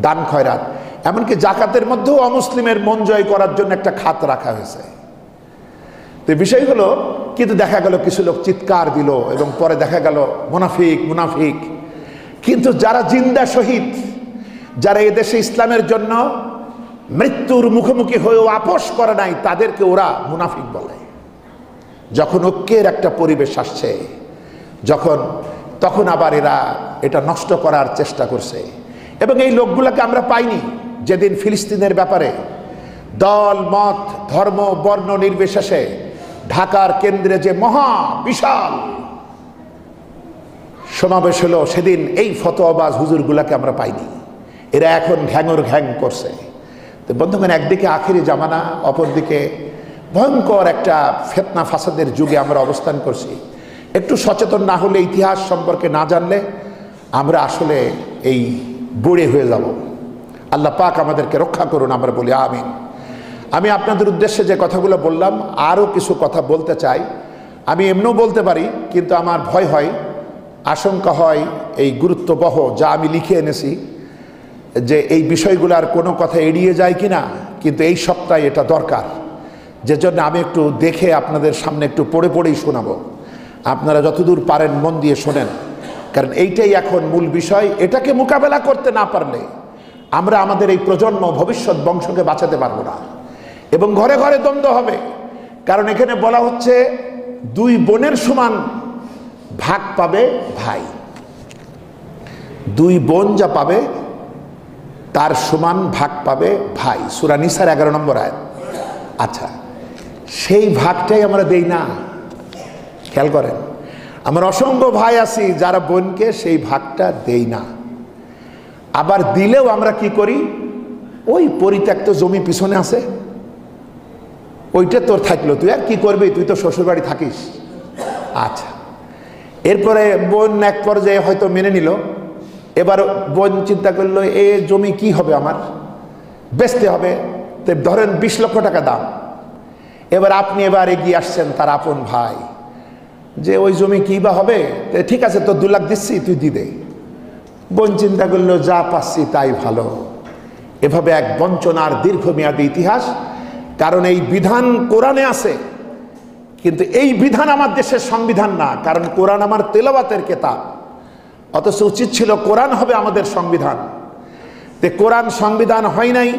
দান খয়রাত, এমনকি জাকাতের মধ্যেও অমুসলিমের মন জয় করার জন্য একটা খাত রাখা হয়েছে। তো বিষয় হলো, কিন্তু দেখা গেল কিছু লোক চিৎকার দিল এবং পরে দেখা গেল মুনাফিক মুনাফিক। কিন্তু যারা জিন্দা শহীদ, যারা এদেশে ইসলামের জন্য মৃত্যুর মুখোমুখি হয়েও আপোষ করে নাই, তাদেরকে ওরা মুনাফিক বলে। যখন ঐক্যের একটা পরিবেশ আসছে, তখন আবার এরা এটা নষ্ট করার চেষ্টা করছে। এবং এই লোকগুলোকে আমরা পাইনি যেদিন ফিলিস্তিনের ব্যাপারে দল, মত, ধর্ম, বর্ণ নির্বিশেষে ঢাকার কেন্দ্রে যে মহা বিশাল সমাবেশ হলো, সেদিন এই ফতোয়াবাজ হুজুরগুলাকে আমরা পাইনি। এরা এখন ঘ্যাঙর ঘ্যাং করছে। তো বন্ধুগণ, একদিকে আখিরি জামানা, অপরদিকে ভয়ঙ্কর একটা ফিতনা ফাসাদের যুগে আমরা অবস্থান করছি। একটু সচেতন না হলে, ইতিহাস সম্পর্কে না জানলে আমরা আসলে এই বুড়ে হয়ে যাব। আল্লাহ পাক আমাদেরকে রক্ষা করুন, আমরা বলি আমিন। আমি আপনাদের উদ্দেশ্যে যে কথাগুলো বললাম, আরও কিছু কথা বলতে চাই। আমি এমনও বলতে পারি, কিন্তু আমার ভয় হয়, আশঙ্কা হয় এই গুরুত্ববহ যা আমি লিখে এনেছি, যে এই বিষয়গুলোর কোনো কথা এড়িয়ে যায় কিনা। কিন্তু এই সপ্তাহে এটা দরকার, যে জন্য আমি একটু দেখে আপনাদের সামনে একটু পড়েই শোনাবো। আপনারা যতদূর পারেন মন দিয়ে শোনেন, কারণ এইটাই এখন মূল বিষয়। এটাকে মোকাবেলা করতে না পারলে আমরা আমাদের এই প্রজন্ম, ভবিষ্যৎ বংশকে বাঁচাতে পারবো না এবং ঘরে ঘরে দ্বন্দ্ব হবে। কারণ এখানে বলা হচ্ছে, দুই বোনের সমান ভাগ পাবে ভাই, দুই বোন যা পাবে তার সমান ভাগ পাবে ভাই। সূরা নিসার 11 নম্বর আয়াত। আচ্ছা, সেই ভাগটাই আমরা দেই না। খেয়াল করেন, আমার অসংখ্য ভাই আছি যারা বোনকে সেই ভাগটা দেই না। আবার দিলেও আমরা কি করি, ওই পরিত্যক্ত জমি পিছনে আছে, ওইটা তোর থাকলো, তুই আর কি করবি, তুই তো শ্বশুরবাড়ি থাকিস। আচ্ছা, এরপরে বোন এক পর্যায়ে হয়তো মেনে নিল। এবার বোন চিন্তা করলো, এ জমি কি হবে, আমার বেচতে হবে। তো ধরেন 20 লক্ষ টাকা দাম। এবার আপনি এবার এগিয়ে আসছেন তার আপন ভাই, যে ওই জমি কী বা হবে, ঠিক আছে তোর 2 লাখ দিচ্ছি, তুই দি দে। বোন চিন্তা করলো যা পাচ্ছি তাই ভালো। এভাবে এক বঞ্চনার দীর্ঘমেয়াদী ইতিহাস। কারণ এই বিধান কোরআনে আছে, কিন্তু এই বিধান আমার দেশের সংবিধান না, কারণ কোরআন আমার তেলাওয়াতের কিতাব। অথচ উচিত ছিল কোরআন হবে আমাদের সংবিধান। তে কোরআন সংবিধান হয় নাই।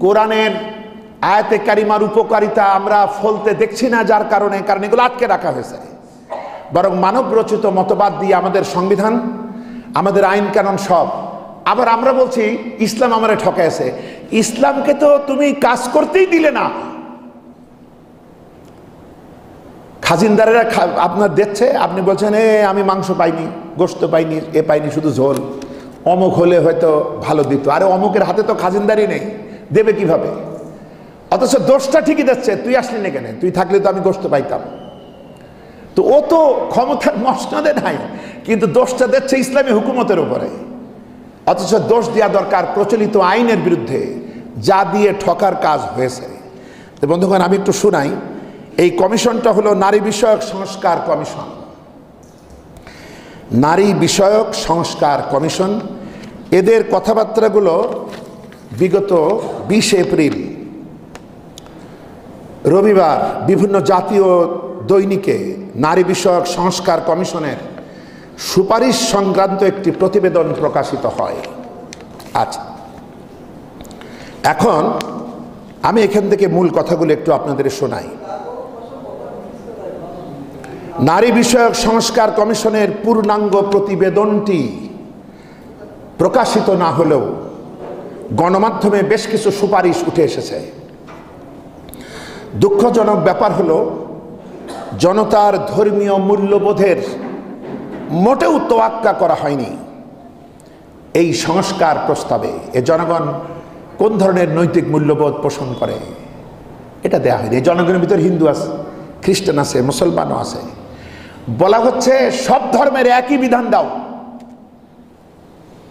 কোরআনের আয়াতে কারিমার উপকারিতা আমরা ফলতে দেখছি না, যার কারণ এগুলো আটকে রাখা হয়েছে। বরং মানব রচিত মতবাদ দিয়ে আমাদের সংবিধান, আমাদের আইন কানুন সব। আবার আমরা বলছি ইসলাম আমারে ঠকাইছে। ইসলামকে তো তুমি কাজ করতেই দিলে না। খাজিনদারেরা আপনার দিচ্ছে, আপনি বলছেন আমি মাংস পাইনি, গোশত পাইনি, এ পাইনি, শুধু ঝোল। অমুক হলে হয়তো ভালো দিত। আরে অমুকের হাতে তো খাজিনদারি নেই, দেবে কিভাবে? অথচ দোষটা ঠিকই দিচ্ছে, তুই আসলি না কেন? তুই থাকলে তো আমি গোশত পাইতাম। তো ও তো ক্ষমতার মসনদে নাই, কিন্তু দোষটা দিচ্ছে ইসলামী হুকুমতের উপরে। অথচ দোষ দেওয়া দরকার প্রচলিত আইনের বিরুদ্ধে, যা দিয়ে ঠকার কাজ হয়েছে। তো বন্ধুগণ, আমি একটু শোনাই। এই কমিশনটা হলো নারী বিষয়ক সংস্কার কমিশন। নারী বিষয়ক সংস্কার কমিশন। এদের কথাবার্তাগুলো বিগত 20 এপ্রিল রবিবার বিভিন্ন জাতীয় দৈনিকে নারী বিষয়ক সংস্কার কমিশনের সুপারিশ সংক্রান্ত একটি প্রতিবেদন প্রকাশিত হয়। আচ্ছা, এখন আমি এখান থেকে মূল কথাগুলো একটু আপনাদের শোনাই। নারী বিষয়ক সংস্কার কমিশনের পূর্ণাঙ্গ প্রতিবেদনটি প্রকাশিত না হলেও গণমাধ্যমে বেশ কিছু সুপারিশ উঠে এসেছে। দুঃখজনক ব্যাপার হলো, জনতার ধর্মীয় মূল্যবোধের মোটেও তোয়াক্কা করা হয়নি এই সংস্কার প্রস্তাবে। এ জনগণ কোন ধরনের নৈতিক মূল্যবোধ পোষণ করে এটা দেয়া হয়নি। এই জনগণের ভিতর হিন্দু আছে, খ্রিস্টান আছে, মুসলমানও আছে। বলা হচ্ছে সব ধর্মের একই বিধান দাও।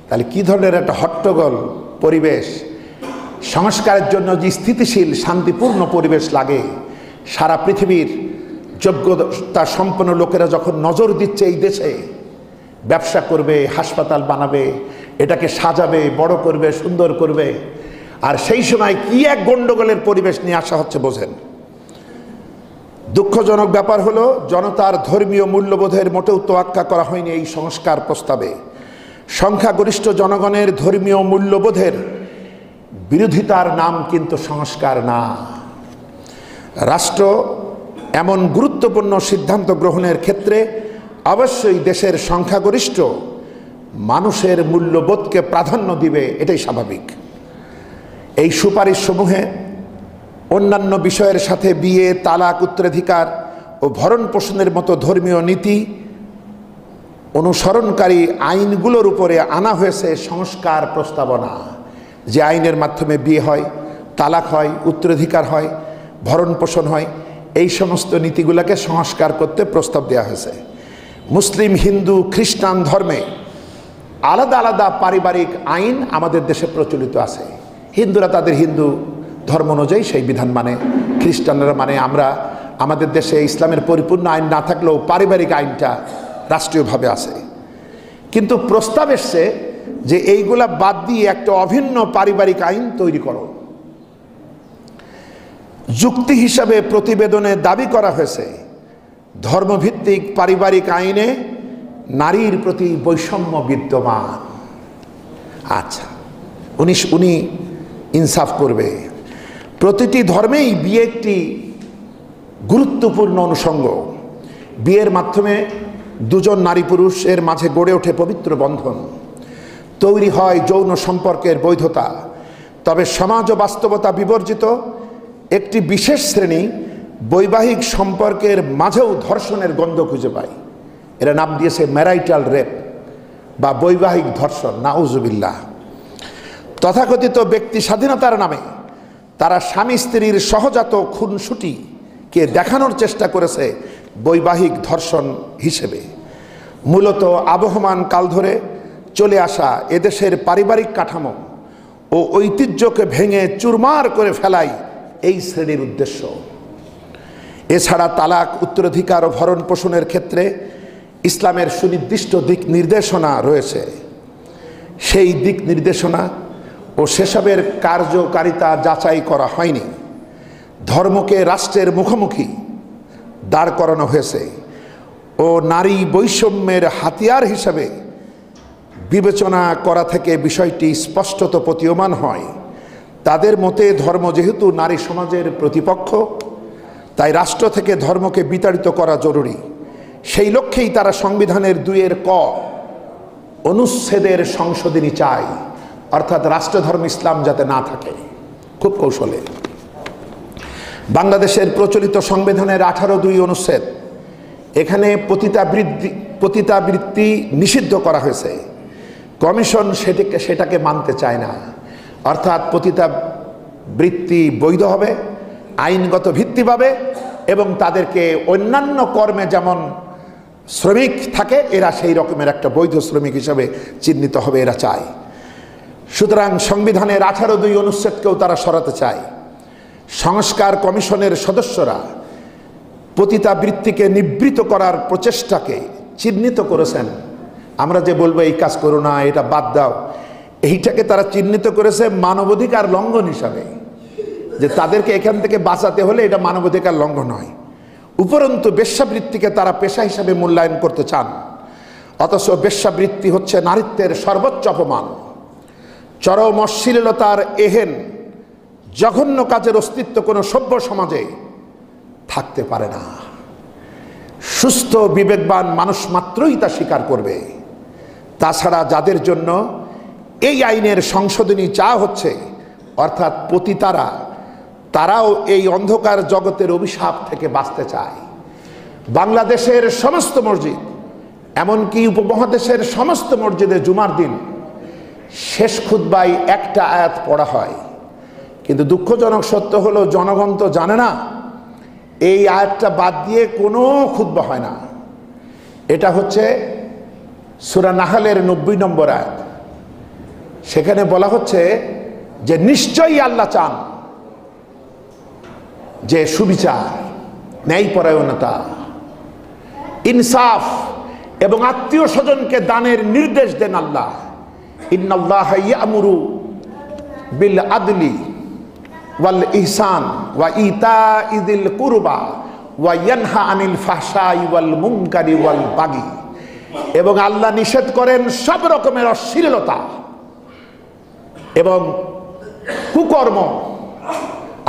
তাহলে কি ধরনের একটা হট্টগোল পরিবেশ! সংস্কারের জন্য যে স্থিতিশীল শান্তিপূর্ণ পরিবেশ লাগে, সারা পৃথিবীর যোগ্যতা সম্পন্ন লোকেরা যখন নজর দিচ্ছে এই দেশে, ব্যবসা করবে, হাসপাতাল বানাবে, এটাকে সাজাবে, বড় করবে, সুন্দর করবে, আর সেই সময় কি এক গন্ডগোলের পরিবেশ নিয়ে আসা হচ্ছে বোঝেন। দুঃখজনক ব্যাপার হলো, জনতার ধর্মীয় মূল্যবোধের মোটেও তোয়াক্কা করা হয়নি এই সংস্কার প্রস্তাবে। সংখ্যাগরিষ্ঠ জনগণের ধর্মীয় মূল্যবোধের বিরোধিতার নাম কিন্তু সংস্কার না। রাষ্ট্র এমন গুরুত্বপূর্ণ সিদ্ধান্ত গ্রহণের ক্ষেত্রে অবশ্যই দেশের সংখ্যাগরিষ্ঠ মানুষের মূল্যবোধকে প্রাধান্য দিবে, এটাই স্বাভাবিক। এই সুপারিশ সমূহে অন্যান্য বিষয়ের সাথে বিয়ে, তালাক, উত্তরাধিকার ও ভরণ পোষণের মতো ধর্মীয় নীতি অনুসরণকারী আইনগুলোর উপরে আনা হয়েছে সংস্কার প্রস্তাবনা। যে আইনের মাধ্যমে বিয়ে হয়, তালাক হয়, উত্তরাধিকার হয়, ভরণ পোষণ হয়, এই সমস্ত নীতিগুলোকে সংস্কার করতে প্রস্তাব দেওয়া হয়েছে। মুসলিম, হিন্দু, খ্রিস্টান ধর্মে আলাদা আলাদা পারিবারিক আইন আমাদের দেশে প্রচলিত আছে। হিন্দুরা তাদের হিন্দু ধর্ম অনুযায়ী সেই বিধান মানে, খ্রিস্টানরা মানে। আমরা আমাদের দেশে ইসলামের পরিপূর্ণ আইন না থাকলেও পারিবারিক আইনটা রাষ্ট্রীয়ভাবে আছে। কিন্তু প্রস্তাব এসছে যে এইগুলা বাদ দিয়ে একটা অভিন্ন পারিবারিক আইন তৈরি করো। যুক্তি হিসাবে প্রতিবেদনে দাবি করা হয়েছে, ধর্মভিত্তিক পারিবারিক আইনে নারীর প্রতি বৈষম্য বিদ্যমান। আচ্ছা, উনি ইনসাফ করবে। প্রতিটি ধর্মেই বিয়ে একটি গুরুত্বপূর্ণ অনুষঙ্গ। বিয়ের মাধ্যমে দুজন নারী পুরুষের মাঝে গড়ে ওঠে পবিত্র বন্ধন, তৈরি হয় যৌন সম্পর্কের বৈধতা। তবে সমাজ ও বাস্তবতা বিবর্জিত একটি বিশেষ শ্রেণী বৈবাহিক সম্পর্কের মাঝেও ধর্ষণের গন্ধ খুঁজে পায়। এরা নাম দিয়েছে ম্যারাইটাল রেপ বা বৈবাহিক ধর্ষণ, নাউজুবিল্লাহ। তথাকথিত ব্যক্তি স্বাধীনতার নামে তারা স্বামী স্ত্রীর সহজাত খুনসুটিকে দেখানোর চেষ্টা করেছে বৈবাহিক ধর্ষণ হিসেবে। মূলত আবহমান কাল ধরে চলে আসা এদেশের পারিবারিক কাঠামো ও ঐতিহ্যকে ভেঙে চুরমার করে ফেলাই এই শ্রেণীর উদ্দেশ্য। এছাড়া তালাক, উত্তরাধিকার ও ভরণ পোষণের ক্ষেত্রে ইসলামের সুনির্দিষ্ট দিক নির্দেশনা রয়েছে। সেই দিক নির্দেশনা ও সেসবের কার্যকারিতা যাচাই করা হয়নি। ধর্মকে রাষ্ট্রের মুখোমুখি দাঁড় করানো হয়েছে ও নারী বৈষম্যের হাতিয়ার হিসাবে বিবেচনা করা থেকে বিষয়টি স্পষ্টত প্রতীয়মান হয়। তাদের মতে ধর্ম যেহেতু নারী সমাজের প্রতিপক্ষ, তাই রাষ্ট্র থেকে ধর্মকে বিতাড়িত করা জরুরি। সেই লক্ষ্যেই তারা সংবিধানের ২ ক অনুচ্ছেদের সংশোধনী চায়, অর্থাৎ রাষ্ট্রধর্ম ইসলাম যাতে না থাকে। খুব কৌশলে বাংলাদেশের প্রচলিত সংবিধানের ১৮(২) অনুচ্ছেদ, এখানে পতিতাবৃত্তি নিষিদ্ধ করা হয়েছে। কমিশন সেটাকে মানতে চায় না, অর্থাৎ পতিতাবৃত্তি বৈধ হবে, আইনগত ভিত্তি পাবে এবং তাদেরকে অন্যান্য কর্মে যেমন শ্রমিক থাকে এরা সেই রকমের একটা বৈধ শ্রমিক হিসাবে চিহ্নিত হবে, এরা চায়। সুতরাং সংবিধানের ১৮(২) অনুচ্ছেদকেও তারা সরাতে চায়। সংস্কার কমিশনের সদস্যরা পতিতাবৃত্তিকে নিবৃত্ত করার প্রচেষ্টাকে চিহ্নিত করেছেন। আমরা যে বলবো এই কাজ করো না, এটা বাদ দাও, এইটাকে তারা চিহ্নিত করেছে মানবাধিকার লঙ্ঘন হিসাবে, যে তাদেরকে এখান থেকে বাঁচাতে হলে এটা মানবাধিকার লঙ্ঘন হয়। উপরন্তু বেশ্যাবৃত্তিকে তারা পেশা হিসাবে মূল্যায়ন করতে চান। অথচ বেশ্যাবৃত্তি হচ্ছে নারীত্বের সর্বোচ্চ অপমান, চরম অশ্লীলতার এহেন জঘন্য কাজের অস্তিত্ব কোনো সভ্য সমাজে থাকতে পারে না। সুস্থ বিবেকবান মানুষ মাত্রই তা স্বীকার করবে। তাছাড়া যাদের জন্য এই আইনের সংশোধনী চাওয়া হচ্ছে, অর্থাৎ পতিতারা, তারাও এই অন্ধকার জগতের অভিশাপ থেকে বাঁচতে চায়। বাংলাদেশের সমস্ত মসজিদ, এমনকি উপমহাদেশের সমস্ত মসজিদে জুমার দিন শেষ খুতবায় একটা আয়াত পড়া হয়, কিন্তু দুঃখজনক সত্য হলো জনগণ তো জানে না এই আয়াতটা বাদ দিয়ে কোনো খুতবা হয় না। এটা হচ্ছে সূরা নাহলের ৯০ নম্বর আয়াত। সেখানে বলা হচ্ছে যে নিশ্চয়ই আল্লাহ চান যে সুবিচার, ন্যায়পরায়ণতা, ইনসাফ এবং আত্মীয় স্বজনকে দানের নির্দেশ দেন আল্লাহ। ইন্নাল্লাহা ইয়ামুরু বিল আদলি ওয়াল ইহসান ওয়া ইতাইযিল কুরবা ওয়া ইয়ানহা আনিল ফাহশাই ওয়াল মুনকারি ওয়াল বাগি। এবং আল্লাহ নিষেধ করেন সব রকমের অশ্লীলতা এবং কুকর্ম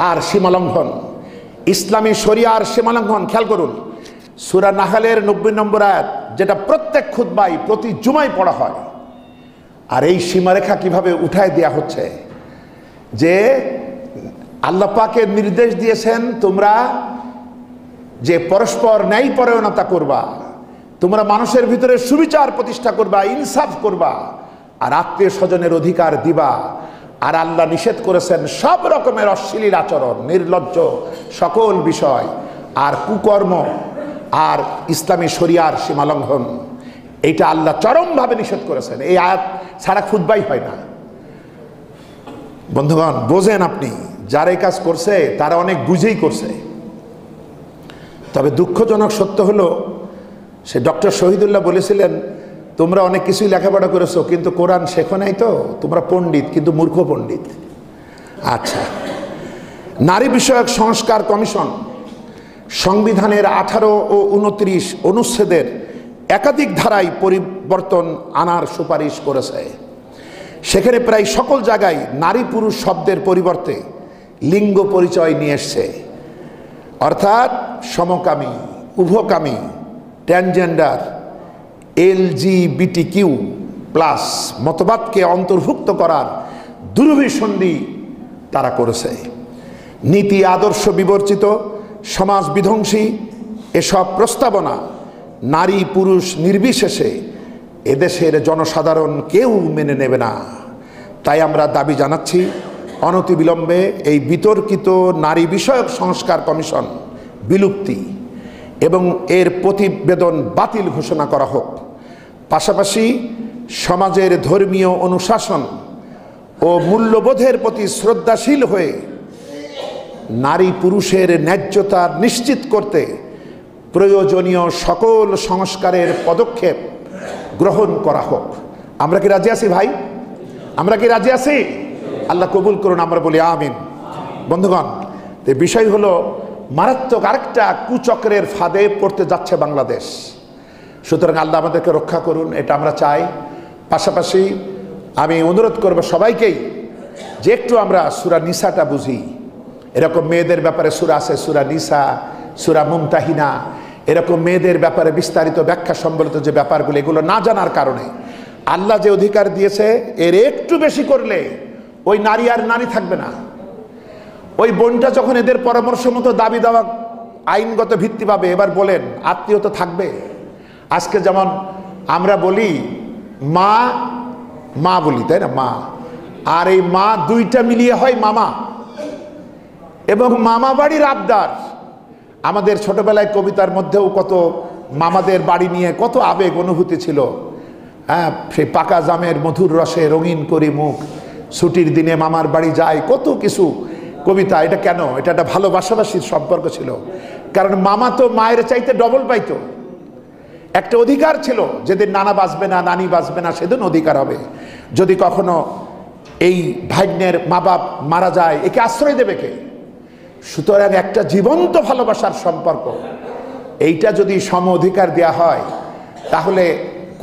আর সীমালঙ্ঘন, ইসলামী শরিয়ার সীমালঙ্ঘন। খেয়াল করুন, সূরা নাহলের ৯০ নম্বর আয়াত, যেটা প্রত্যেক খুতবায় প্রতি জুমায় পড়া হয়। আর এই সীমারেখা কিভাবে উঠায় দেয়া হচ্ছে যে আল্লাহ পাকের নির্দেশ দিয়েছেন তোমরা যে পরস্পর ন্যায়পরায়ণতা করবা, তোমরা মানুষের ভিতরে সুবিচার প্রতিষ্ঠা করবা, ইনসাফ করবা, আর আত্মীয় স্বজনের অধিকার দিবা। আর আল্লাহ নিষেধ করেছেন সব রকমের অশ্লীল আচরণ, নির্লজ্জ সকল বিষয় আর কুকর্ম আর ইসলামী শরিয়ার সীমালঙ্ঘন। এইটা আল্লাহ চরমভাবে নিষেধ করেছেন। এই আয়াত ছাড়া খুতবাই হয় না। বন্ধুগণ, বোঝেন আপনি, যারা এই কাজ করছে তারা অনেক বুঝেই করছে। তবে দুঃখজনক সত্য হলো, সে ডক্টর শহীদুল্লাহ বলেছিলেন, তোমরা অনেক কিছুই লেখাপড়া করেছো কিন্তু কোরআন শেখো নাই, তো তোমরা পণ্ডিত কিন্তু মূর্খ পণ্ডিত। আচ্ছা, নারী বিষয়ক সংস্কার কমিশন সংবিধানের ১৮ ও ২৯ অনুচ্ছেদের একাধিক ধারায় পরিবর্তন আনার সুপারিশ করেছে। সেখানে প্রায় সকল জায়গায় নারী পুরুষ শব্দের পরিবর্তে লিঙ্গ পরিচয় নিয়ে এসছে, অর্থাৎ সমকামী, উভকামী, ট্রান্সজেন্ডার, LGBTQ+ মতবাদকে অন্তর্ভুক্ত করার দুরভিসন্ধি তারা করেছে। নীতি আদর্শ বিবর্জিত, সমাজ বিধ্বংসী এসব প্রস্তাবনা নারী পুরুষ নির্বিশেষে এদেশের জনসাধারণ কেউ মেনে নেবে না। তাই আমরা দাবি জানাচ্ছি, অনতিবিলম্বে এই বিতর্কিত নারী বিষয়ক সংস্কার কমিশন বিলুপ্তি এবং এর প্রতিবেদন বাতিল ঘোষণা করা হোক। পাশাপাশি সমাজের ধর্মীয় অনুশাসন ও মূল্যবোধের প্রতি শ্রদ্ধাশীল হয়ে নারী পুরুষের ন্যায্যতা নিশ্চিত করতে প্রয়োজনীয় সকল সংস্কারের পদক্ষেপ গ্রহণ করা হোক। আমরা কি রাজি আছি ভাই? আমরা কি রাজি আছি? আল্লাহ কবুল করুন, আমরা বলি আমিন। বন্ধুগণ, বিষয় হলো মারাত্মক আরেকটা কুচক্রের ফাঁদে পড়তে যাচ্ছে বাংলাদেশ। সুতরাং আল্লাহ আমাদেরকে রক্ষা করুন, এটা আমরা চাই। পাশাপাশি আমি অনুরোধ করব সবাইকেই যে একটু আমরা সূরা নিসাটা বুঝি। এরকম মেয়েদের ব্যাপারে সূরা আছে, সূরা নিসা, সূরা মুমতাহিনা, এরকম মেয়েদের ব্যাপারে বিস্তারিত ব্যাখ্যা সম্বলিত যে ব্যাপারগুলো, এগুলো না জানার কারণে আল্লাহ যে অধিকার দিয়েছে এর একটু বেশি করলে ওই নারী আর নারী থাকবে না। ওই বোনটা যখন এদের পরামর্শ মতো দাবি দেওয়া আইনগত ভিত্তি পাবে, এবার বলেন আত্মীয়তা থাকবে? আজকে যেমন আমরা বলি মা, মা বলি, তাই না? মা আর এই মা দুইটা মিলিয়ে হয় মামা, এবং মামা বাড়ির আবদার। আমাদের ছোটবেলায় কবিতার মধ্যেও কত মামাদের বাড়ি নিয়ে কত আবেগ অনুভূতি ছিল। হ্যাঁ, সেই পাকা জামের মধুর রসে রঙিন করি মুখ, ছুটির দিনে মামার বাড়ি যায়, কত কিছু কবিতা। এটা কেন? এটা একটা ভালোবাসাবাসীর সম্পর্ক ছিল। কারণ মামা তো মায়ের চাইতে ডবল পাইতো। একটা অধিকার ছিল, যেদিন নানা বাঁচবে না, নানি বাঁচবে না, সেদিন অধিকার হবে। যদি কখনো এই ভাগ্নের মা বাপ মারা যায়, একে আশ্রয় দেবে কে? সুতরাং একটা জীবন্ত ভালোবাসার সম্পর্ক, এইটা যদি সম অধিকার দেওয়া হয়, তাহলে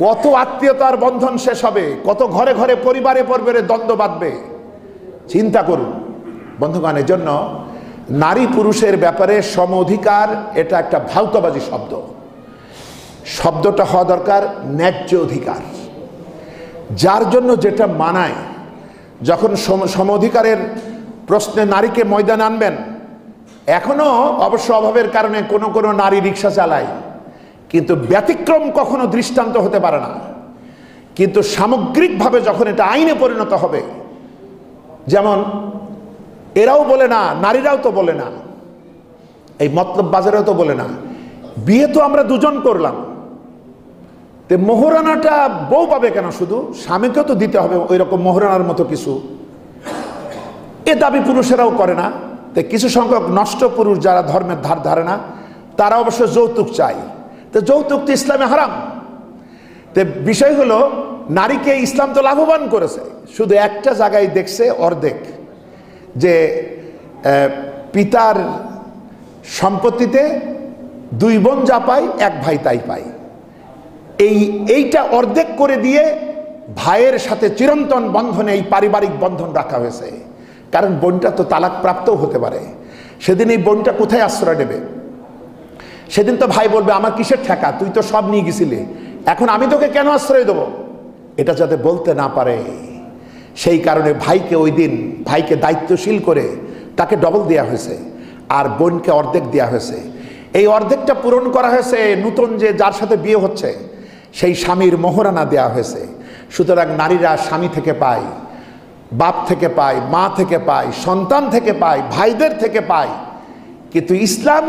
কত আত্মীয়তার বন্ধন শেষ হবে, কত ঘরে ঘরে পরিবারে পরিবারে দ্বন্দ্ব বাঁধবে। চিন্তা করুন বন্ধুগণ। এর জন্য নারী পুরুষের ব্যাপারে সম অধিকার এটা একটা ভাউতাবাজি শব্দ। শব্দটা হওয়া দরকার ন্যায্য অধিকার, যার জন্য যেটা মানায়। যখন সম অধিকারের প্রশ্নে নারীকে ময়দানে আনবেন, এখনো অবশ্য অভাবের কারণে কোনো কোনো নারী রিক্সা চালায়, কিন্তু ব্যতিক্রম কখনো দৃষ্টান্ত হতে পারে না। কিন্তু সামগ্রিকভাবে যখন এটা আইনে পরিণত হবে, যেমন এরাও বলে না, নারীরাও তো বলে না, এই মতলব বাজারেও তো বলে না, বিয়ে তো আমরা দুজন করলাম, তে মোহরানাটা বউ পাবে কেন? শুধু স্বামীকেও তো দিতে হবে ওই রকম মোহরানার মতো কিছু। এ দাবি পুরুষেরাও করে না। তো কিছু সংখ্যক নষ্ট পুরুষ যারা ধর্মের ধার ধারে না, তারা অবশ্য যৌতুক চাই। তো যৌতুক তো ইসলামে হারাম। তো বিষয় হলো, নারীকে ইসলাম তো লাভবান করেছে, শুধু একটা জায়গায় দেখছে অর্ধেক, যে পিতার সম্পত্তিতে দুই বোন যা পায়, এক ভাই তাই পায়। এইটা অর্ধেক করে দিয়ে ভাইয়ের সাথে চিরন্তন বন্ধনে এই পারিবারিক বন্ধন রাখা হয়েছে। কারণ বোনটা তো তালাক প্রাপ্তও হতে পারে। সেদিন এই বোনটা কোথায় আশ্রয় নেবে? সেদিন তো ভাই বলবে আমার কিসের ঠেকা, তুই তো সব নিয়ে গেছিলি, এখন আমি তোকে কেন আশ্রয় দেবো? এটা যাতে বলতে না পারে, সেই কারণে ভাইকে ওই দিন ভাইকে দায়িত্বশীল করে তাকে ডবল দেওয়া হয়েছে, আর বোনকে অর্ধেক দেওয়া হয়েছে। এই অর্ধেকটা পূরণ করা হয়েছে নতুন যে যার সাথে বিয়ে হচ্ছে সেই স্বামীর মোহরানা দেওয়া হয়েছে। সুতরাং নারীরা স্বামী থেকে পায়, বাপ থেকে পায়, মা থেকে পায়, সন্তান থেকে পায়, ভাইদের থেকে পায়। কিন্তু ইসলাম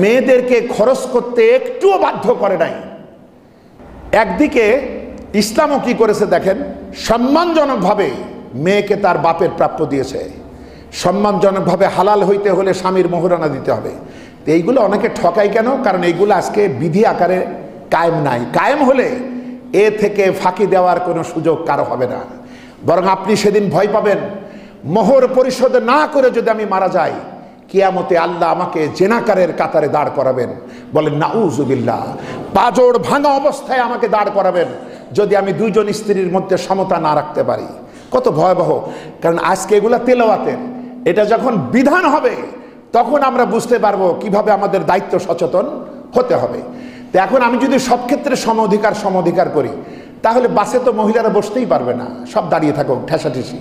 মেয়েদেরকে খরচ করতে একটুও বাধ্য করে নাই। একদিকে ইসলামও কি করেছে দেখেন, সম্মানজনকভাবে মেয়েকে তার বাপের প্রাপ্য দিয়েছে। সম্মানজনকভাবে হালাল হইতে হলে স্বামীর মোহরানা দিতে হবে। তো এইগুলো অনেকে ঠকায় কেন? কারণ এইগুলো আজকে বিধি আকারে কায়েম নাই। কায়েম হলে এ থেকে ফাঁকি দেওয়ার কোনো সুযোগ কারো হবে না। বরং আপনি সেদিন ভয় পাবেন, মোহর পরিশোধ না করে যদি আমি মারা যাই, কিয়ামতে আল্লাহ আমাকে জেনাকারের কাতারে দাঁড় করাবেন। বলেন নাউজুবিল্লাহ। পাজর ভাঙা অবস্থায় আমাকে দাঁড় করাবেন যদি আমি দুইজন স্ত্রীর মধ্যে সমতা না রাখতে পারি। কত ভয়াবহ! কারণ আজকে এগুলা তেলাওয়াতের, এটা যখন বিধান হবে তখন আমরা বুঝতে পারবো কিভাবে আমাদের দায়িত্ব সচেতন হতে হবে। তো এখন আমি যদি সব ক্ষেত্রে সম অধিকার করি, তাহলে বাসে তো মহিলারা বসতেই পারবে না, সব দাঁড়িয়ে থাকো ঠেসাঠেসি।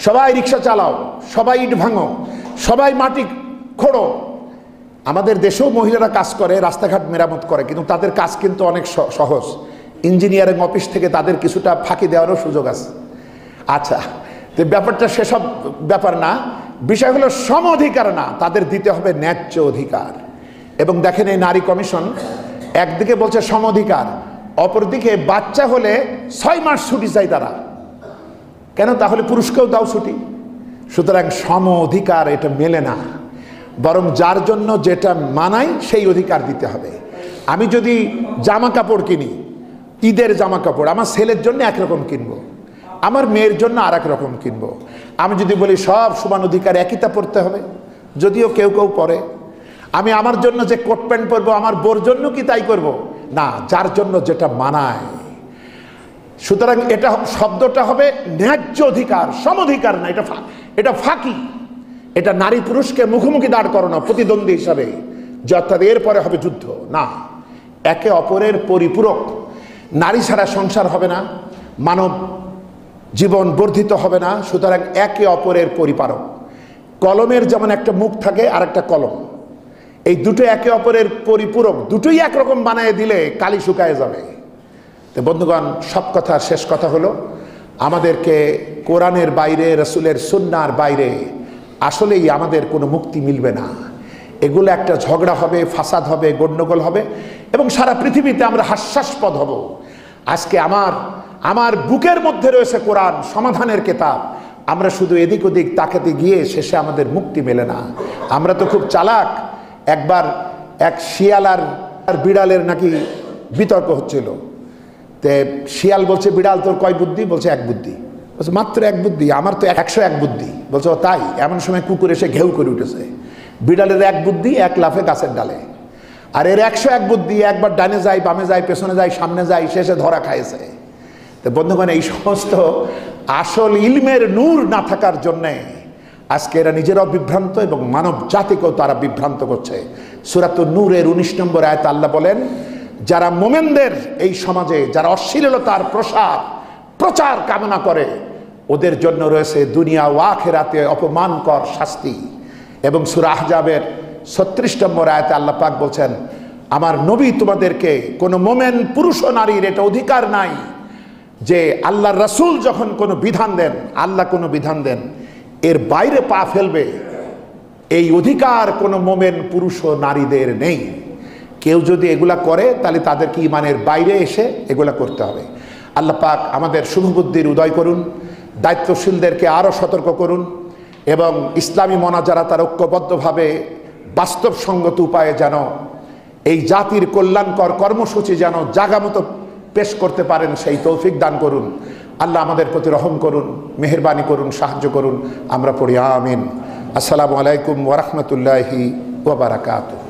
সবাই রিক্সা চালাও, সবাই ইট ভাঙো, সবাই মাটি খোঁড়ো। আমাদের দেশেও মহিলারা কাজ করে, রাস্তাঘাট মেরামত করে, কিন্তু তাদের কাজ কিন্তু অনেক সহজ। ইঞ্জিনিয়ারিং অফিস থেকে তাদের কিছুটা ফাঁকি দেওয়ারও সুযোগ আছে। আচ্ছা, তো ব্যাপারটা সেসব ব্যাপার না, বিষয় হলো সম অধিকার না, তাদের দিতে হবে ন্যায্য অধিকার। এবং দেখেন এই নারী কমিশন একদিকে বলছে সম অধিকার, অপরদিকে বাচ্চা হলে 6 মাস ছুটি চাই তারা। কেন? তাহলে পুরুষকেও দাও ছুটি। সুতরাং সম অধিকার এটা মেলে না, বরং যার জন্য যেটা মানায় সেই অধিকার দিতে হবে। আমি যদি জামা কাপড় কিনি, ঈদের জামা কাপড় আমার ছেলের জন্য একরকম কিনবো, আমার মেয়ের জন্য আর এক রকম কিনবো। আমি যদি বলি সব সমান অধিকার একইটা পড়তে হবে, যদিও কেউ কেউ পরে, আমি আমার জন্য যে কোট প্যান্ট পরবো আমার বোর জন্য কি তাই করব না, যার জন্য যেটা মানায়। সুতরাং এটা শব্দটা হবে ন্যায্য অধিকার, সম অধিকার না, এটা ফাঁকি। এটা নারী পুরুষকে মুখোমুখি দাঁড় করানো প্রতিদ্বন্দ্বী হিসাবে, যে অর্থাৎ এরপরে হবে যুদ্ধ না, একে অপরের পরিপূরক। নারী ছাড়া সংসার হবে না, মানব জীবন বর্ধিত হবে না। সুতরাং একে অপরের পরিপারক। কলমের যেমন একটা মুখ থাকে আর একটা কলম, এই দুটো একে অপরের পরিপূরক, দুটোই একরকম বানিয়ে দিলে কালি শুকায় যাবে। তো বন্ধুগণ, সব কথা শেষ কথা হলো, আমাদেরকে কোরআনের বাইরে, রসুলের সুন্নাহর বাইরে আসলেই আমাদের কোনো মুক্তি মিলবে না। এগুলো একটা ঝগড়া হবে, ফাসাদ হবে, গণ্ডগোল হবে, এবং সারা পৃথিবীতে আমরা হাস্যাস্পদ হব। আজকে আমার বুকের মধ্যে রয়েছে কোরআন, সমাধানের কিতাব। আমরা শুধু এদিক ওদিক তাকাতে গিয়ে শেষে আমাদের মুক্তি মেলে না। আমরা তো খুব চালাক। একবার এক শিয়াল আর বিড়ালের নাকি বিতর্ক হচ্ছিল। তে শিয়াল বলছে, বিড়াল তোর কয় বুদ্ধি? বলছে এক বুদ্ধি। বলছে মাত্র এক বুদ্ধি? আমার তো 101 বুদ্ধি। বলছে ও তাই? এমন সময় কুকুর এসে ঘেউ করে উঠেছে। বিড়ালের এক বুদ্ধি, এক লাফে গাছের ডালে। আর এর 101 বুদ্ধি, একবার ডানে যায়, বামে যায়, পেছনে যায়, সামনে যায়, শেষে ধরা খাইছে। তো বন্ধুগণ, এই সমস্ত আসল ইলমের নূর না থাকার জন্যে আজকে এরা নিজেরাও বিভ্রান্ত এবং মানব জাতিকেও তারা বিভ্রান্ত করছে। সূরাতুন নূরের 19 নম্বর আয়াতে আল্লাহ বলেন, যারা মোমেনদের এই সমাজে যারা অশ্লীলতার প্রচার কামনা করে, ওদের জন্য রয়েছে দুনিয়া ও আখিরাতে অপমানকর শাস্তি। এবং সূরা আহজাবের 36 নম্বর আয়াতে আল্লাহ পাক বলছেন, আমার নবী তোমাদেরকে, কোনো মোমেন পুরুষ ও নারীর এটা অধিকার নাই যে আল্লাহর রাসূল যখন কোনো বিধান দেন, আল্লাহ কোনো বিধান দেন, এর বাইরে পা ফেলবে, এই অধিকার কোনো মোমেন পুরুষ ও নারীদের নেই। কেউ যদি এগুলা করে তাহলে তাদেরকে ঈমানের বাইরে এসে এগুলা করতে হবে। আল্লাহ পাক আমাদের শুভবুদ্ধির উদয় করুন, দায়িত্বশীলদেরকে আরও সতর্ক করুন, এবং ইসলামী মোনাজারা তার ঐক্যবদ্ধভাবে বাস্তবসঙ্গত উপায়ে যেন এই জাতির কল্যাণকর কর্মসূচি যেন জাগামতো পেশ করতে পারেন, সেই তৌফিক দান করুন। আল্লাহ আমাদের প্রতি রহম করুন, মেহেরবানি করুন, সাহায্য করুন। আমরা পড়ি আমিন। আসসালামু আলাইকুম ওয়া রাহমাতুল্লাহি ওয়া বারাকাতুহু।